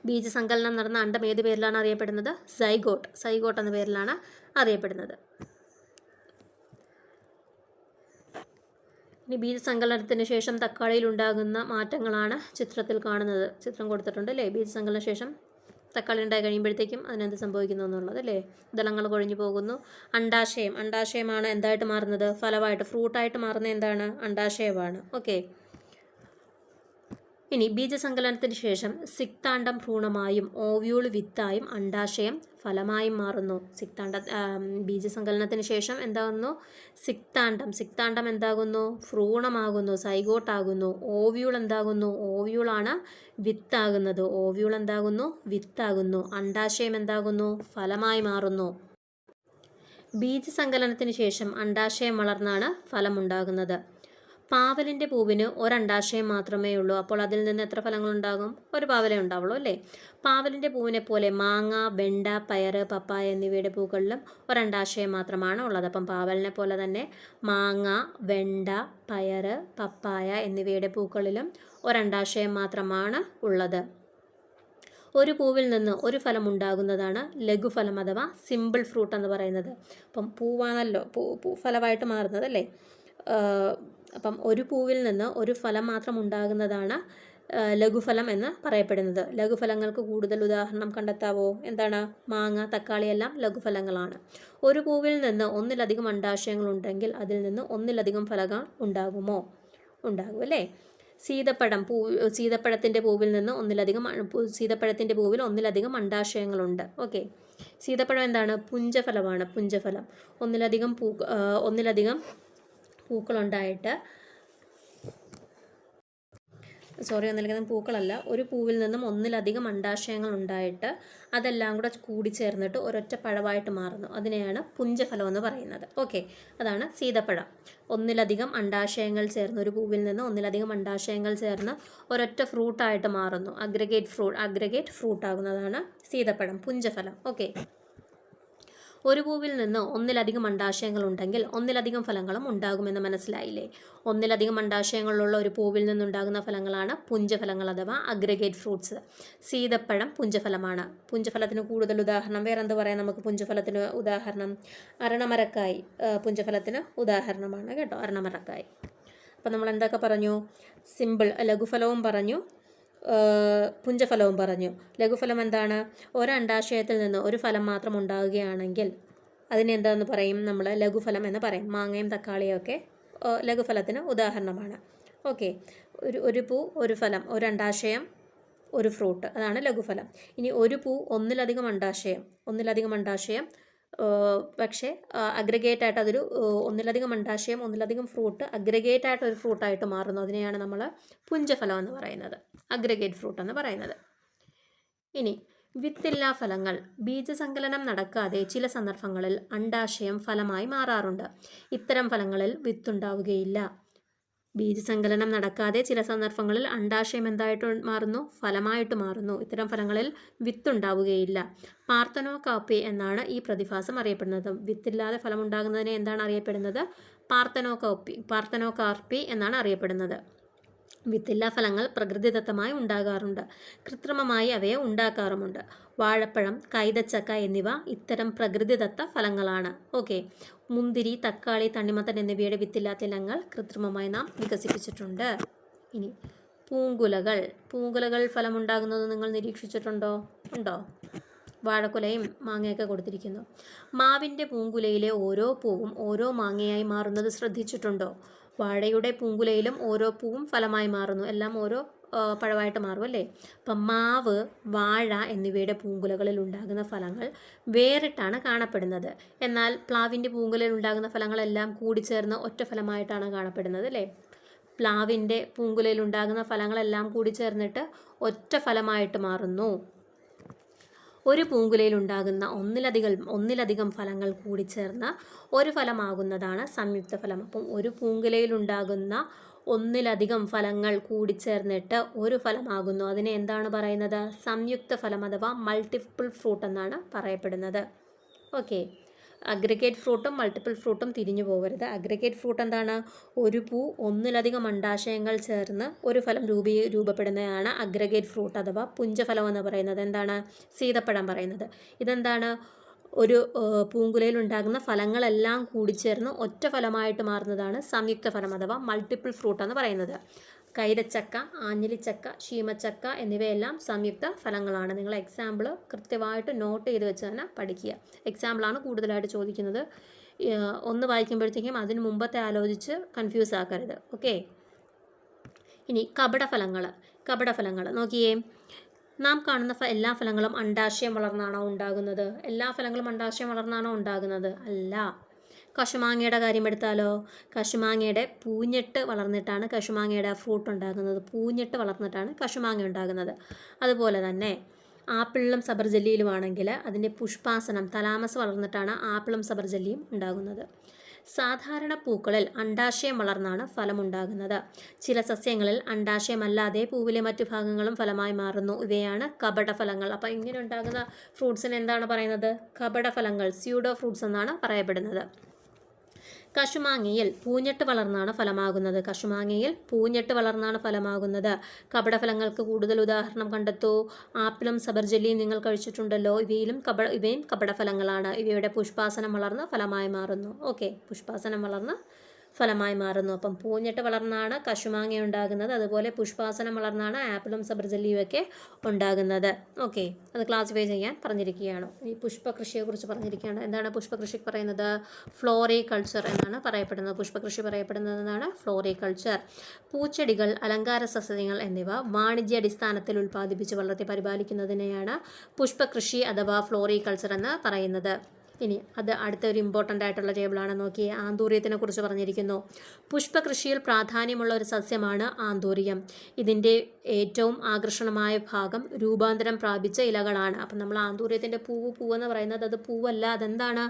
ബീജസങ്കലനം നടന്ന അണ്ഡം ഏത് പേരിലാണ് അറിയപ്പെടുന്നത്? സൈഗോട്ട് എന്ന പേരിലാണ് അറിയപ്പെടുന്നത്. ഇനി ബീജസങ്കലനത്തിന് ശേഷം തക്കാളിയിൽ ഉണ്ടാകുന്ന മാറ്റങ്ങളാണ് ചിത്രത്തിൽ കാണുന്നത്. ചിത്രം കൊടുത്തിട്ടുണ്ട് അല്ലേ? ബീജസങ്കലന ശേഷം തക്കാളി ഉണ്ടായി കഴിയുമ്പോഴത്തേക്കും അതിനെന്ത് സംഭവിക്കുന്നു എന്നുള്ളത് അല്ലേ? ദളങ്ങൾ കൊഴിഞ്ഞു പോകുന്നു. അണ്ടാശയമാണ് എന്തായിട്ട് മാറുന്നത്? ഫലമായിട്ട്, ഫ്രൂട്ടായിട്ട് മാറുന്നത് എന്താണ്? അണ്ടാശയമാണ്. ഓക്കെ, ഇനി ബീജസങ്കലനത്തിന് ശേഷം സിക്താണ്ഡം ഭ്രൂണമായും ഓവ്യൂൾ വിത്തായും അണ്ടാശയം ഫലമായും മാറുന്നു. ബീജസങ്കലനത്തിന് ശേഷം എന്താകുന്നു? സിക്താണ്ഡം എന്താകുന്നു? ഭ്രൂണമാകുന്നു, സൈഗോട്ടാകുന്നു. ഓവ്യൂൾ എന്താകുന്നു? ഓവ്യൂളാണ് വിത്താകുന്നത്. ഓവ്യൂൾ എന്താകുന്നു? വിത്താകുന്നു. അണ്ടാശയം എന്താകുന്നു? ഫലമായി മാറുന്നു. ബീജസങ്കലനത്തിന് ശേഷം അണ്ടാശയം വളർന്നാണ് ഫലമുണ്ടാകുന്നത്. പാവലിൻ്റെ പൂവിന് ഒരണ്ടാശയം മാത്രമേ ഉള്ളൂ. അപ്പോൾ അതിൽ നിന്ന് എത്ര ഫലങ്ങളുണ്ടാകും? ഒരു പാവലേ ഉണ്ടാവുള്ളൂ അല്ലേ? പാവലിൻ്റെ പൂവിനെ പോലെ മാങ്ങ, വെണ്ട, പയർ, പപ്പായ എന്നിവയുടെ പൂക്കളിലും ഒരണ്ടാശയം മാത്രമാണ് ഉള്ളത്. അപ്പം പാവലിനെ പോലെ തന്നെ മാങ്ങ, വെണ്ട, പയർ, പപ്പായ എന്നിവയുടെ പൂക്കളിലും ഒരണ്ടാശയം മാത്രമാണ് ഉള്ളത്. ഒരു പൂവിൽ നിന്ന് ഒരു ഫലം ഉണ്ടാകുന്നതാണ് ലഘുഫലം അഥവാ സിമ്പിൾ ഫ്രൂട്ട് എന്ന് പറയുന്നത്. അപ്പം പൂവാണല്ലോ ഫലമായിട്ട് മാറുന്നത് അല്ലേ? അപ്പം ഒരു പൂവിൽ നിന്ന് ഒരു ഫലം മാത്രം ഉണ്ടാകുന്നതാണ് ലഘുഫലം എന്ന് പറയപ്പെടുന്നത്. ലഘുഫലങ്ങൾക്ക് കൂടുതൽ ഉദാഹരണം കണ്ടെത്താവോ? എന്താണ്? മാങ്ങ, തക്കാളി എല്ലാം ലഘുഫലങ്ങളാണ്. ഒരു പൂവിൽ നിന്ന് ഒന്നിലധികം അണ്ടാശയങ്ങൾ ഉണ്ടെങ്കിൽ അതിൽ നിന്ന് ഒന്നിലധികം ഫലങ്ങൾ ഉണ്ടാകുമോ? ഉണ്ടാകും അല്ലേ? സീതപ്പഴത്തിൻ്റെ പൂവിൽ നിന്ന് സീതപ്പഴത്തിൻ്റെ പൂവിൽ ഒന്നിലധികം അണ്ടാശയങ്ങളുണ്ട്. ഓക്കെ, സീതപ്പഴം എന്താണ്? പുഞ്ചഫലമാണ്. പുഞ്ചഫലം ഒന്നിലധികം പൂക്കളുണ്ടായിട്ട് ഒന്നിലധികം പൂക്കളല്ല, ഒരു പൂവിൽ നിന്നും ഒന്നിലധികം അണ്ടാശയങ്ങൾ ഉണ്ടായിട്ട് അതെല്ലാം കൂടെ കൂടിച്ചേർന്നിട്ട് ഒരൊറ്റ പഴമായിട്ട് മാറുന്നു. അതിനെയാണ് പുഞ്ചഫലം എന്ന് പറയുന്നത്. ഓക്കെ, അതാണ് സീതപ്പഴം. ഒന്നിലധികം അണ്ടാശയങ്ങൾ ചേർന്ന്, ഒരു പൂവിൽ നിന്ന് ഒന്നിലധികം അണ്ടാശയങ്ങൾ ചേർന്ന് ഒരൊറ്റ ഫ്രൂട്ടായിട്ട് മാറുന്നു. അഗ്രഗേറ്റ് ഫ്രൂട്ട് ആകുന്നതാണ് സീതപ്പഴം, പുഞ്ചഫലം. ഓക്കെ, ഒരു പൂവിൽ നിന്ന് ഒന്നിലധികം അണ്ടാശയങ്ങൾ ഉണ്ടെങ്കിൽ ഒന്നിലധികം ഫലങ്ങളും ഉണ്ടാകുമെന്ന് മനസ്സിലായില്ലേ? ഒന്നിലധികം അണ്ടാശയങ്ങളുള്ള ഒരു പൂവിൽ നിന്നുണ്ടാകുന്ന ഫലങ്ങളാണ് പുഞ്ചഫലങ്ങൾ അഥവാ അഗ്രഗേറ്റ് ഫ്രൂട്ട്സ്. സീതപ്പഴം പുഞ്ചഫലമാണ്. പുഞ്ചഫലത്തിന് കൂടുതൽ ഉദാഹരണം വേറെ എന്ത് പറയാം നമുക്ക്? പുഞ്ചഫലത്തിന് ഉദാഹരണം അരണമരക്കായ് പുഞ്ചഫലത്തിന് ഉദാഹരണമാണ് കേട്ടോ, അരണമരക്കായ്. അപ്പം നമ്മൾ എന്തൊക്കെ പറഞ്ഞു? ലഘുഫലവും പറഞ്ഞു, പുഞ്ചഫലവും പറഞ്ഞു. ലഘുഫലം എന്താണ്? ഒരണ്ടാശയത്തിൽ നിന്ന് ഒരു ഫലം മാത്രം ഉണ്ടാവുകയാണെങ്കിൽ അതിനെന്താന്ന് പറയും? നമ്മൾ ലഘുഫലം എന്ന് പറയും. മാങ്ങയും തക്കാളിയും ഒക്കെ ലഘുഫലത്തിന് ഉദാഹരണമാണ്. ഓക്കെ, ഒരു പൂ, ഒരു ഫലം, ഒരണ്ടാശയം, ഒരു ഫ്രൂട്ട്, അതാണ് ലഘുഫലം. ഇനി ഒരു പൂ, ഒന്നിലധികം അണ്ടാശയം പക്ഷേ അഗ്രഗേറ്റായിട്ട് അതൊരു ഒന്നിലധികം അണ്ടാശയം, ഒന്നിലധികം ഫ്രൂട്ട് അഗ്രഗേറ്റായിട്ട് ഒരു ഫ്രൂട്ടായിട്ട് മാറുന്നു. അതിനെയാണ് നമ്മൾ പുഞ്ചഫലം എന്ന് പറയുന്നത്, അഗ്രഗേറ്റ് ഫ്രൂട്ട് എന്ന് പറയുന്നത്. ഇനി വിത്തില്ലാ ഫലങ്ങൾ. ബീജസങ്കലനം നടക്കാതെ ചില സന്ദർഭങ്ങളിൽ അണ്ടാശയം ഫലമായി മാറാറുണ്ട്. ഇത്തരം ഫലങ്ങളിൽ വിത്തുണ്ടാവുകയില്ല. ബീജസങ്കലനം നടക്കാതെ ചില സന്ദർഭങ്ങളിൽ അണ്ടാശയം എന്തായിട്ട് മാറുന്നു? ഫലമായിട്ട് മാറുന്നു. ഇത്തരം ഫലങ്ങളിൽ വിത്തുണ്ടാവുകയില്ല. പാർത്തനോകാർപ്പി എന്നാണ് ഈ പ്രതിഭാസം അറിയപ്പെടുന്നത്. വിത്തില്ലാതെ ഫലമുണ്ടാകുന്നതിനെ എന്താണ് അറിയപ്പെടുന്നത്? പാർത്തനോകാർപ്പി എന്നാണ് അറിയപ്പെടുന്നത്. വിത്തില്ലാ ഫലങ്ങൾ പ്രകൃതിദത്തമായി ഉണ്ടാകാറുണ്ട്. കൃത്രിമമായി അവയെ ഉണ്ടാക്കാറുമുണ്ട്. വാഴപ്പഴം, കൈതച്ചക്ക എന്നിവ ഇത്തരം പ്രകൃതിദത്ത ഫലങ്ങളാണ്. ഓക്കെ, മുന്തിരി, തക്കാളി, തണ്ണിമത്തൻ എന്നിവയുടെ വിത്തില്ലാത്ത ഇനങ്ങൾ കൃത്രിമമായി നാം വികസിപ്പിച്ചിട്ടുണ്ട്. ഇനി പൂങ്കുലകൾ ഫലമുണ്ടാകുന്നത് നിങ്ങൾ നിരീക്ഷിച്ചിട്ടുണ്ടോ? ഉണ്ടോ? വാഴക്കുലയും മാങ്ങയൊക്കെ കൊടുത്തിരിക്കുന്നു. മാവിൻ്റെ പൂങ്കുലയിലെ ഓരോ പൂവും ഓരോ മാങ്ങയായി മാറുന്നത് ശ്രദ്ധിച്ചിട്ടുണ്ടോ? വാഴയുടെ പൂങ്കുലയിലും ഓരോ പൂവും ഫലമായി മാറുന്നു. എല്ലാം ഓരോ പഴമായിട്ട് മാറും അല്ലേ? അപ്പം മാവ്, വാഴ എന്നിവയുടെ പൂങ്കുലകളിൽ ഉണ്ടാകുന്ന ഫലങ്ങൾ വേറിട്ടാണ് കാണപ്പെടുന്നത്. എന്നാൽ പ്ലാവിൻ്റെ പൂങ്കുലയിൽ ഉണ്ടാകുന്ന ഫലങ്ങളെല്ലാം കൂടിച്ചേർന്ന് ഒറ്റ ഫലമായിട്ടാണ് കാണപ്പെടുന്നത് അല്ലേ? പ്ലാവിൻ്റെ പൂങ്കുലയിൽ ഉണ്ടാകുന്ന ഫലങ്ങളെല്ലാം കൂടി ചേർന്നിട്ട് ഒറ്റ ഫലമായിട്ട് മാറുന്നു. ഒരു പൂങ്കുലയിൽ ഉണ്ടാകുന്ന ഒന്നിലധികം ഫലങ്ങൾ കൂടിച്ചേർന്ന് ഒരു ഫലമാകുന്നതാണ് സംയുക്ത ഫലം. അപ്പം ഒരു പൂങ്കുലയിൽ ഉണ്ടാകുന്ന ഒന്നിലധികം ഫലങ്ങൾ കൂടിച്ചേർന്നിട്ട് ഒരു ഫലമാകുന്നു. അതിനെ എന്താണ് പറയുന്നത്? സംയുക്ത ഫലം അഥവാ മൾട്ടിപ്പിൾ ഫ്രൂട്ട് എന്നാണ് പറയപ്പെടുന്നത്. ഓക്കെ, അഗ്രിഗേറ്റ് ഫ്രൂട്ടും മൾട്ടിപ്പിൾ ഫ്രൂട്ടും തിരിഞ്ഞു പോകരുത്. അഗ്രിഗേറ്റ് ഫ്രൂട്ട് എന്താണ്? ഒരു പൂ ഒന്നിലധികം അണ്ഡാശയങ്ങൾ ചേർന്ന് ഒരു ഫലം രൂപപ്പെടുന്നതാണ് അഗ്രിഗേറ്റ് ഫ്രൂട്ട് അഥവാ പുഞ്ചഫലം എന്ന് പറയുന്നത്. എന്താണ്? സീതപ്പഴം പറയുന്നത്. ഇതെന്താണ്? ഒരു പൂങ്കുലയിൽ ഉണ്ടാകുന്ന ഫലങ്ങളെല്ലാം കൂടിച്ചേർന്ന് ഒറ്റ ഫലമായിട്ട് മാറുന്നതാണ് സംയുക്ത ഫലം അഥവാ മൾട്ടിപ്പിൾ ഫ്രൂട്ട് എന്ന് പറയുന്നത്. കൈതച്ചക്ക, ആഞ്ഞിലിച്ചക്ക, ശീമച്ചക്ക എന്നിവയെല്ലാം സംയുക്ത ഫലങ്ങളാണ്. നിങ്ങൾ എക്സാമ്പിൾ കൃത്യമായിട്ട് നോട്ട് ചെയ്ത് വെച്ച് തന്നെ പഠിക്കുക. എക്സാമ്പിളാണ് കൂടുതലായിട്ട് ചോദിക്കുന്നത്. ഒന്ന് വായിക്കുമ്പോഴത്തേക്കും അതിന് മുമ്പത്തെ ആലോചിച്ച് കൺഫ്യൂസ് ആക്കരുത്. ഓക്കെ, ഇനി കപടഫലങ്ങൾ നോക്കിയേ. നാം കാണുന്ന എല്ലാ ഫലങ്ങളും അണ്ഡാശയം വളർന്നാണോ ഉണ്ടാകുന്നത്? എല്ലാ ഫലങ്ങളും അണ്ഡാശയം വളർന്നാണോ ഉണ്ടാകുന്നത്? അല്ല. കശുമാങ്ങയുടെ കാര്യം എടുത്താലോ? കശുമാങ്ങയുടെ പൂഞ്ഞെട്ട് വളർന്നിട്ടാണ് കശുമാങ്ങയുടെ ഫ്രൂട്ട് ഉണ്ടാകുന്നത്. പൂഞ്ഞെട്ട് വളർന്നിട്ടാണ് കശുമാങ്ങ ഉണ്ടാകുന്നത്. അതുപോലെ തന്നെ ആപ്പിളിലും സബർജല്ലിയിലുമാണെങ്കിൽ അതിൻ്റെ പുഷ്പാസനം തലാമസ് വളർന്നിട്ടാണ് ആപ്പിളും സബർജല്ലിയും ഉണ്ടാകുന്നത്. സാധാരണ പൂക്കളിൽ അണ്ഡാശയം വളർന്നാണ് ഫലമുണ്ടാകുന്നത്. ചില സസ്യങ്ങളിൽ അണ്ഡാശയമല്ലാതെ പൂവിലെ മറ്റു ഭാഗങ്ങളും ഫലമായി മാറുന്നു. ഇവയാണ് കപടഫലങ്ങൾ. അപ്പോൾ ഇങ്ങനെ ഉണ്ടാകുന്ന ഫ്രൂട്ട്സിന് എന്താണ് പറയുന്നത്? കപടഫലങ്ങൾ, സ്യൂഡോ ഫ്രൂട്ട്സ് എന്നാണ് പറയപ്പെടുന്നത്. കശുമാങ്ങയിൽ പൂഞ്ഞെട്ട് വളർന്നാണ് ഫലമാകുന്നത്. കപടഫലങ്ങൾക്ക് കൂടുതൽ ഉദാഹരണം കണ്ടെത്തൂ. ആപ്പിളും സബർജല്ലിയും നിങ്ങൾ കഴിച്ചിട്ടുണ്ടല്ലോ. ഇവയും കപടഫലങ്ങളാണ്. ഇവയുടെ പുഷ്പാസനം വളർന്ന് ഫലമായി മാറുന്നു. ഓക്കെ, പുഷ്പാസനം വളർന്ന് ഫലമായി മാറുന്നു. അപ്പം പൂഞ്ഞെട്ട് വളർന്നാണ് കശുമാങ്ങ ഉണ്ടാകുന്നത്. അതുപോലെ പുഷ്പാസനം വളർന്നാണ് ആപ്പിളും സബർജല്ലിയും ഒക്കെ ഉണ്ടാകുന്നത്. ഓക്കെ, അത് ക്ലാസിഫൈ ചെയ്യാൻ പറഞ്ഞിരിക്കുകയാണ്. ഈ പുഷ്പകൃഷിയെക്കുറിച്ച് പറഞ്ഞിരിക്കുകയാണ്. എന്താണ് പുഷ്പകൃഷി പറയുന്നത്? ഫ്ലോറികൾച്ചർ എന്നാണ് പറയപ്പെടുന്നത്. പുഷ്പകൃഷി പറയപ്പെടുന്നതാണ് ഫ്ലോറികൾച്ചർ. പൂച്ചെടികൾ, അലങ്കാര സസ്യങ്ങൾ എന്നിവ വാണിജ്യാടിസ്ഥാനത്തിൽ ഉൽപ്പാദിപ്പിച്ച് വളർത്തി പരിപാലിക്കുന്നതിനെയാണ് പുഷ്പകൃഷി അഥവാ ഫ്ലോറികൾച്ചർ എന്ന് പറയുന്നത്. ഇനി അത് അടുത്തൊരു ഇമ്പോർട്ടൻ്റ് ആയിട്ടുള്ള ടേബിളാണ്. നോക്കി, ആന്തൂര്യത്തിനെ കുറിച്ച് പറഞ്ഞിരിക്കുന്നു. പുഷ്പകൃഷിയിൽ പ്രാധാന്യമുള്ള ഒരു സസ്യമാണ് ആന്തൂര്യം. ഇതിൻ്റെ ഏറ്റവും ആകർഷണമായ ഭാഗം രൂപാന്തരം പ്രാപിച്ച ഇലകളാണ്. അപ്പം നമ്മൾ ആന്തൂര്യത്തിൻ്റെ പൂവെന്ന് പറയുന്നത് അത് പൂവല്ല, അതെന്താണ്?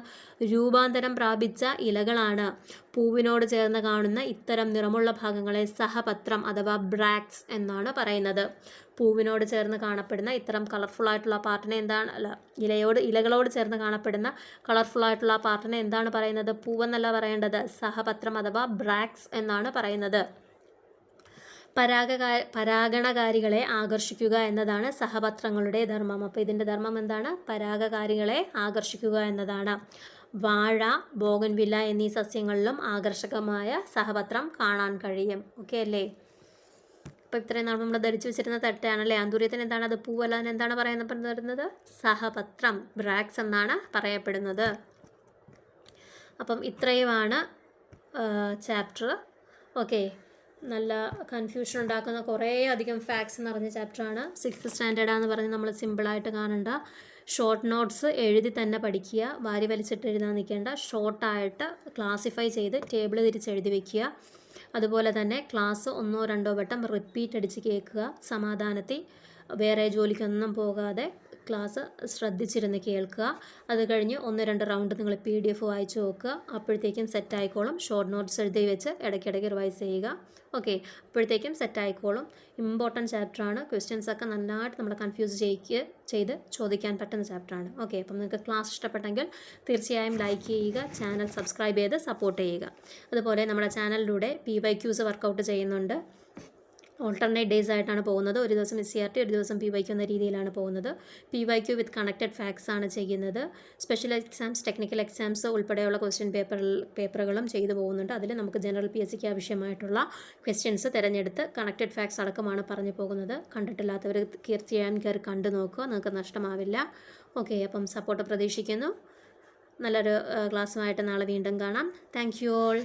രൂപാന്തരം പ്രാപിച്ച ഇലകളാണ്. പൂവിനോട് ചേർന്ന് കാണുന്ന ഇത്തരം നിറമുള്ള ഭാഗങ്ങളെ സഹപത്രം അഥവാ ബ്രാക്സ് എന്നാണ് പറയുന്നത്. പൂവിനോട് ചേർന്ന് കാണപ്പെടുന്ന ഇത്തരം കളർഫുള്ളായിട്ടുള്ള പാർട്ടിനെ ഇലകളോട് ചേർന്ന് കാണപ്പെടുന്ന കളർഫുള്ളായിട്ടുള്ള പാർട്ടിനെ എന്താണ് പറയുന്നത്? പൂവെന്നല്ല പറയേണ്ടത്, സഹപത്രം അഥവാ ബ്രാക്സ് എന്നാണ് പറയുന്നത്. പരാഗണകാരികളെ ആകർഷിക്കുക എന്നതാണ് സഹപത്രങ്ങളുടെ ധർമ്മം. അപ്പോൾ ഇതിൻ്റെ ധർമ്മം എന്താണ്? പരാഗകാരികളെ ആകർഷിക്കുക എന്നതാണ്. വാഴ, ബോഗൻവില്ല എന്നീ സസ്യങ്ങളിലും ആകർഷകമായ സഹപത്രം കാണാൻ കഴിയും. ഓക്കെ അല്ലേ? അപ്പോൾ ഇത്രയും നാൾ നമ്മൾ ധരിച്ചു വെച്ചിരുന്ന തെറ്റാണല്ലേ? ആന്തൂര്യത്തിന് എന്താണ്? അത് പൂവല്ല, എന്താണ് പറയുന്നത്? സഹപത്രം, ബ്രാക്സ് എന്നാണ് പറയപ്പെടുന്നത്. അപ്പം ഇത്രയുമാണ് ചാപ്റ്റർ. ഓക്കെ, നല്ല കൺഫ്യൂഷൻ ഉണ്ടാക്കുന്ന കുറേ അധികം ഫാക്ട്സ് നിറഞ്ഞ ചാപ്റ്ററാണ്. 6th സ്റ്റാൻഡേർഡാന്ന് പറഞ്ഞ് നമ്മൾ സിമ്പിളായിട്ട് കാണണ്ട. ഷോർട്ട് നോട്ട്സ് എഴുതി തന്നെ പഠിക്കുക. വാരി വലിച്ചിട്ട് എഴുതാൻ നിൽക്കേണ്ട. ഷോർട്ടായിട്ട് ക്ലാസിഫൈ ചെയ്ത് ടേബിൾ തിരിച്ചെഴുതി വയ്ക്കുക. അതുപോലെ തന്നെ ക്ലാസ് 1-2 വട്ടം റിപ്പീറ്റ് അടിച്ച് കേൾക്കുക. സമാധാനത്തിൽ വേറെ ജോലിക്കൊന്നും പോകാതെ ക്ലാസ് ശ്രദ്ധിച്ചിരുന്ന് കേൾക്കുക. അത് കഴിഞ്ഞ് 1-2 റൗണ്ട് നിങ്ങൾ PDF വായിച്ച് നോക്കുക. അപ്പോഴത്തേക്കും സെറ്റായിക്കോളും. ഷോർട്ട് നോട്ട്സ് എഴുതി വെച്ച് ഇടയ്ക്കിടയ്ക്ക് റിവൈസ് ചെയ്യുക. ഓക്കെ, അപ്പോഴത്തേക്കും സെറ്റായിക്കോളും. ഇമ്പോർട്ടൻറ്റ് ചാപ്റ്ററാണ്. ക്വസ്റ്റ്യൻസൊക്കെ നന്നായിട്ട് നമ്മൾ കൺഫ്യൂസ് ചെയ്ത് ചോദിക്കാൻ പറ്റുന്ന ചാപ്റ്ററാണ്. ഓക്കെ, അപ്പം നിങ്ങൾക്ക് ക്ലാസ് ഇഷ്ടപ്പെട്ടെങ്കിൽ തീർച്ചയായും ലൈക്ക് ചെയ്യുക, ചാനൽ സബ്സ്ക്രൈബ് ചെയ്ത് സപ്പോർട്ട് ചെയ്യുക. അതുപോലെ നമ്മുടെ ചാനലിലൂടെ PYQs വർക്കൗട്ട് ചെയ്യുന്നുണ്ട്. ഓൾട്ടർനേറ്റ് ഡേയ്സ് ആയിട്ടാണ് പോകുന്നത്. ഒരു ദിവസം SCRT, ഒരു ദിവസം PYQ എന്ന രീതിയിലാണ് പോകുന്നത്. PYQ വിത്ത് കണക്റ്റഡ് ഫാക്ട്സ് ആണ് ചെയ്യുന്നത്. സ്പെഷ്യൽ എക്സാംസ്, ടെക്നിക്കൽ എക്സാംസ് ഉൾപ്പെടെയുള്ള ക്വസ്റ്റ്യൻ പേപ്പറുകളും ചെയ്തു പോകുന്നുണ്ട്. അതിൽ നമുക്ക് ജനറൽ PSCക്ക് ആവശ്യമായിട്ടുള്ള ക്വസ്റ്റ്യൻസ് തിരഞ്ഞെടുത്ത് കണക്റ്റഡ് ഫാക്ട്സ് അടക്കമാണ് പറഞ്ഞു പോകുന്നത്. കണ്ടിട്ടില്ലാത്തവർ തീർച്ചയായും കയറി കണ്ടു നോക്കുക, നിങ്ങൾക്ക് നഷ്ടമാവില്ല. ഓക്കെ, അപ്പം സപ്പോർട്ട് പ്രതീക്ഷിക്കുന്നു. നല്ലൊരു ക്ലാസ്സുമായിട്ട് നാളെ വീണ്ടും കാണാം. Thank you all.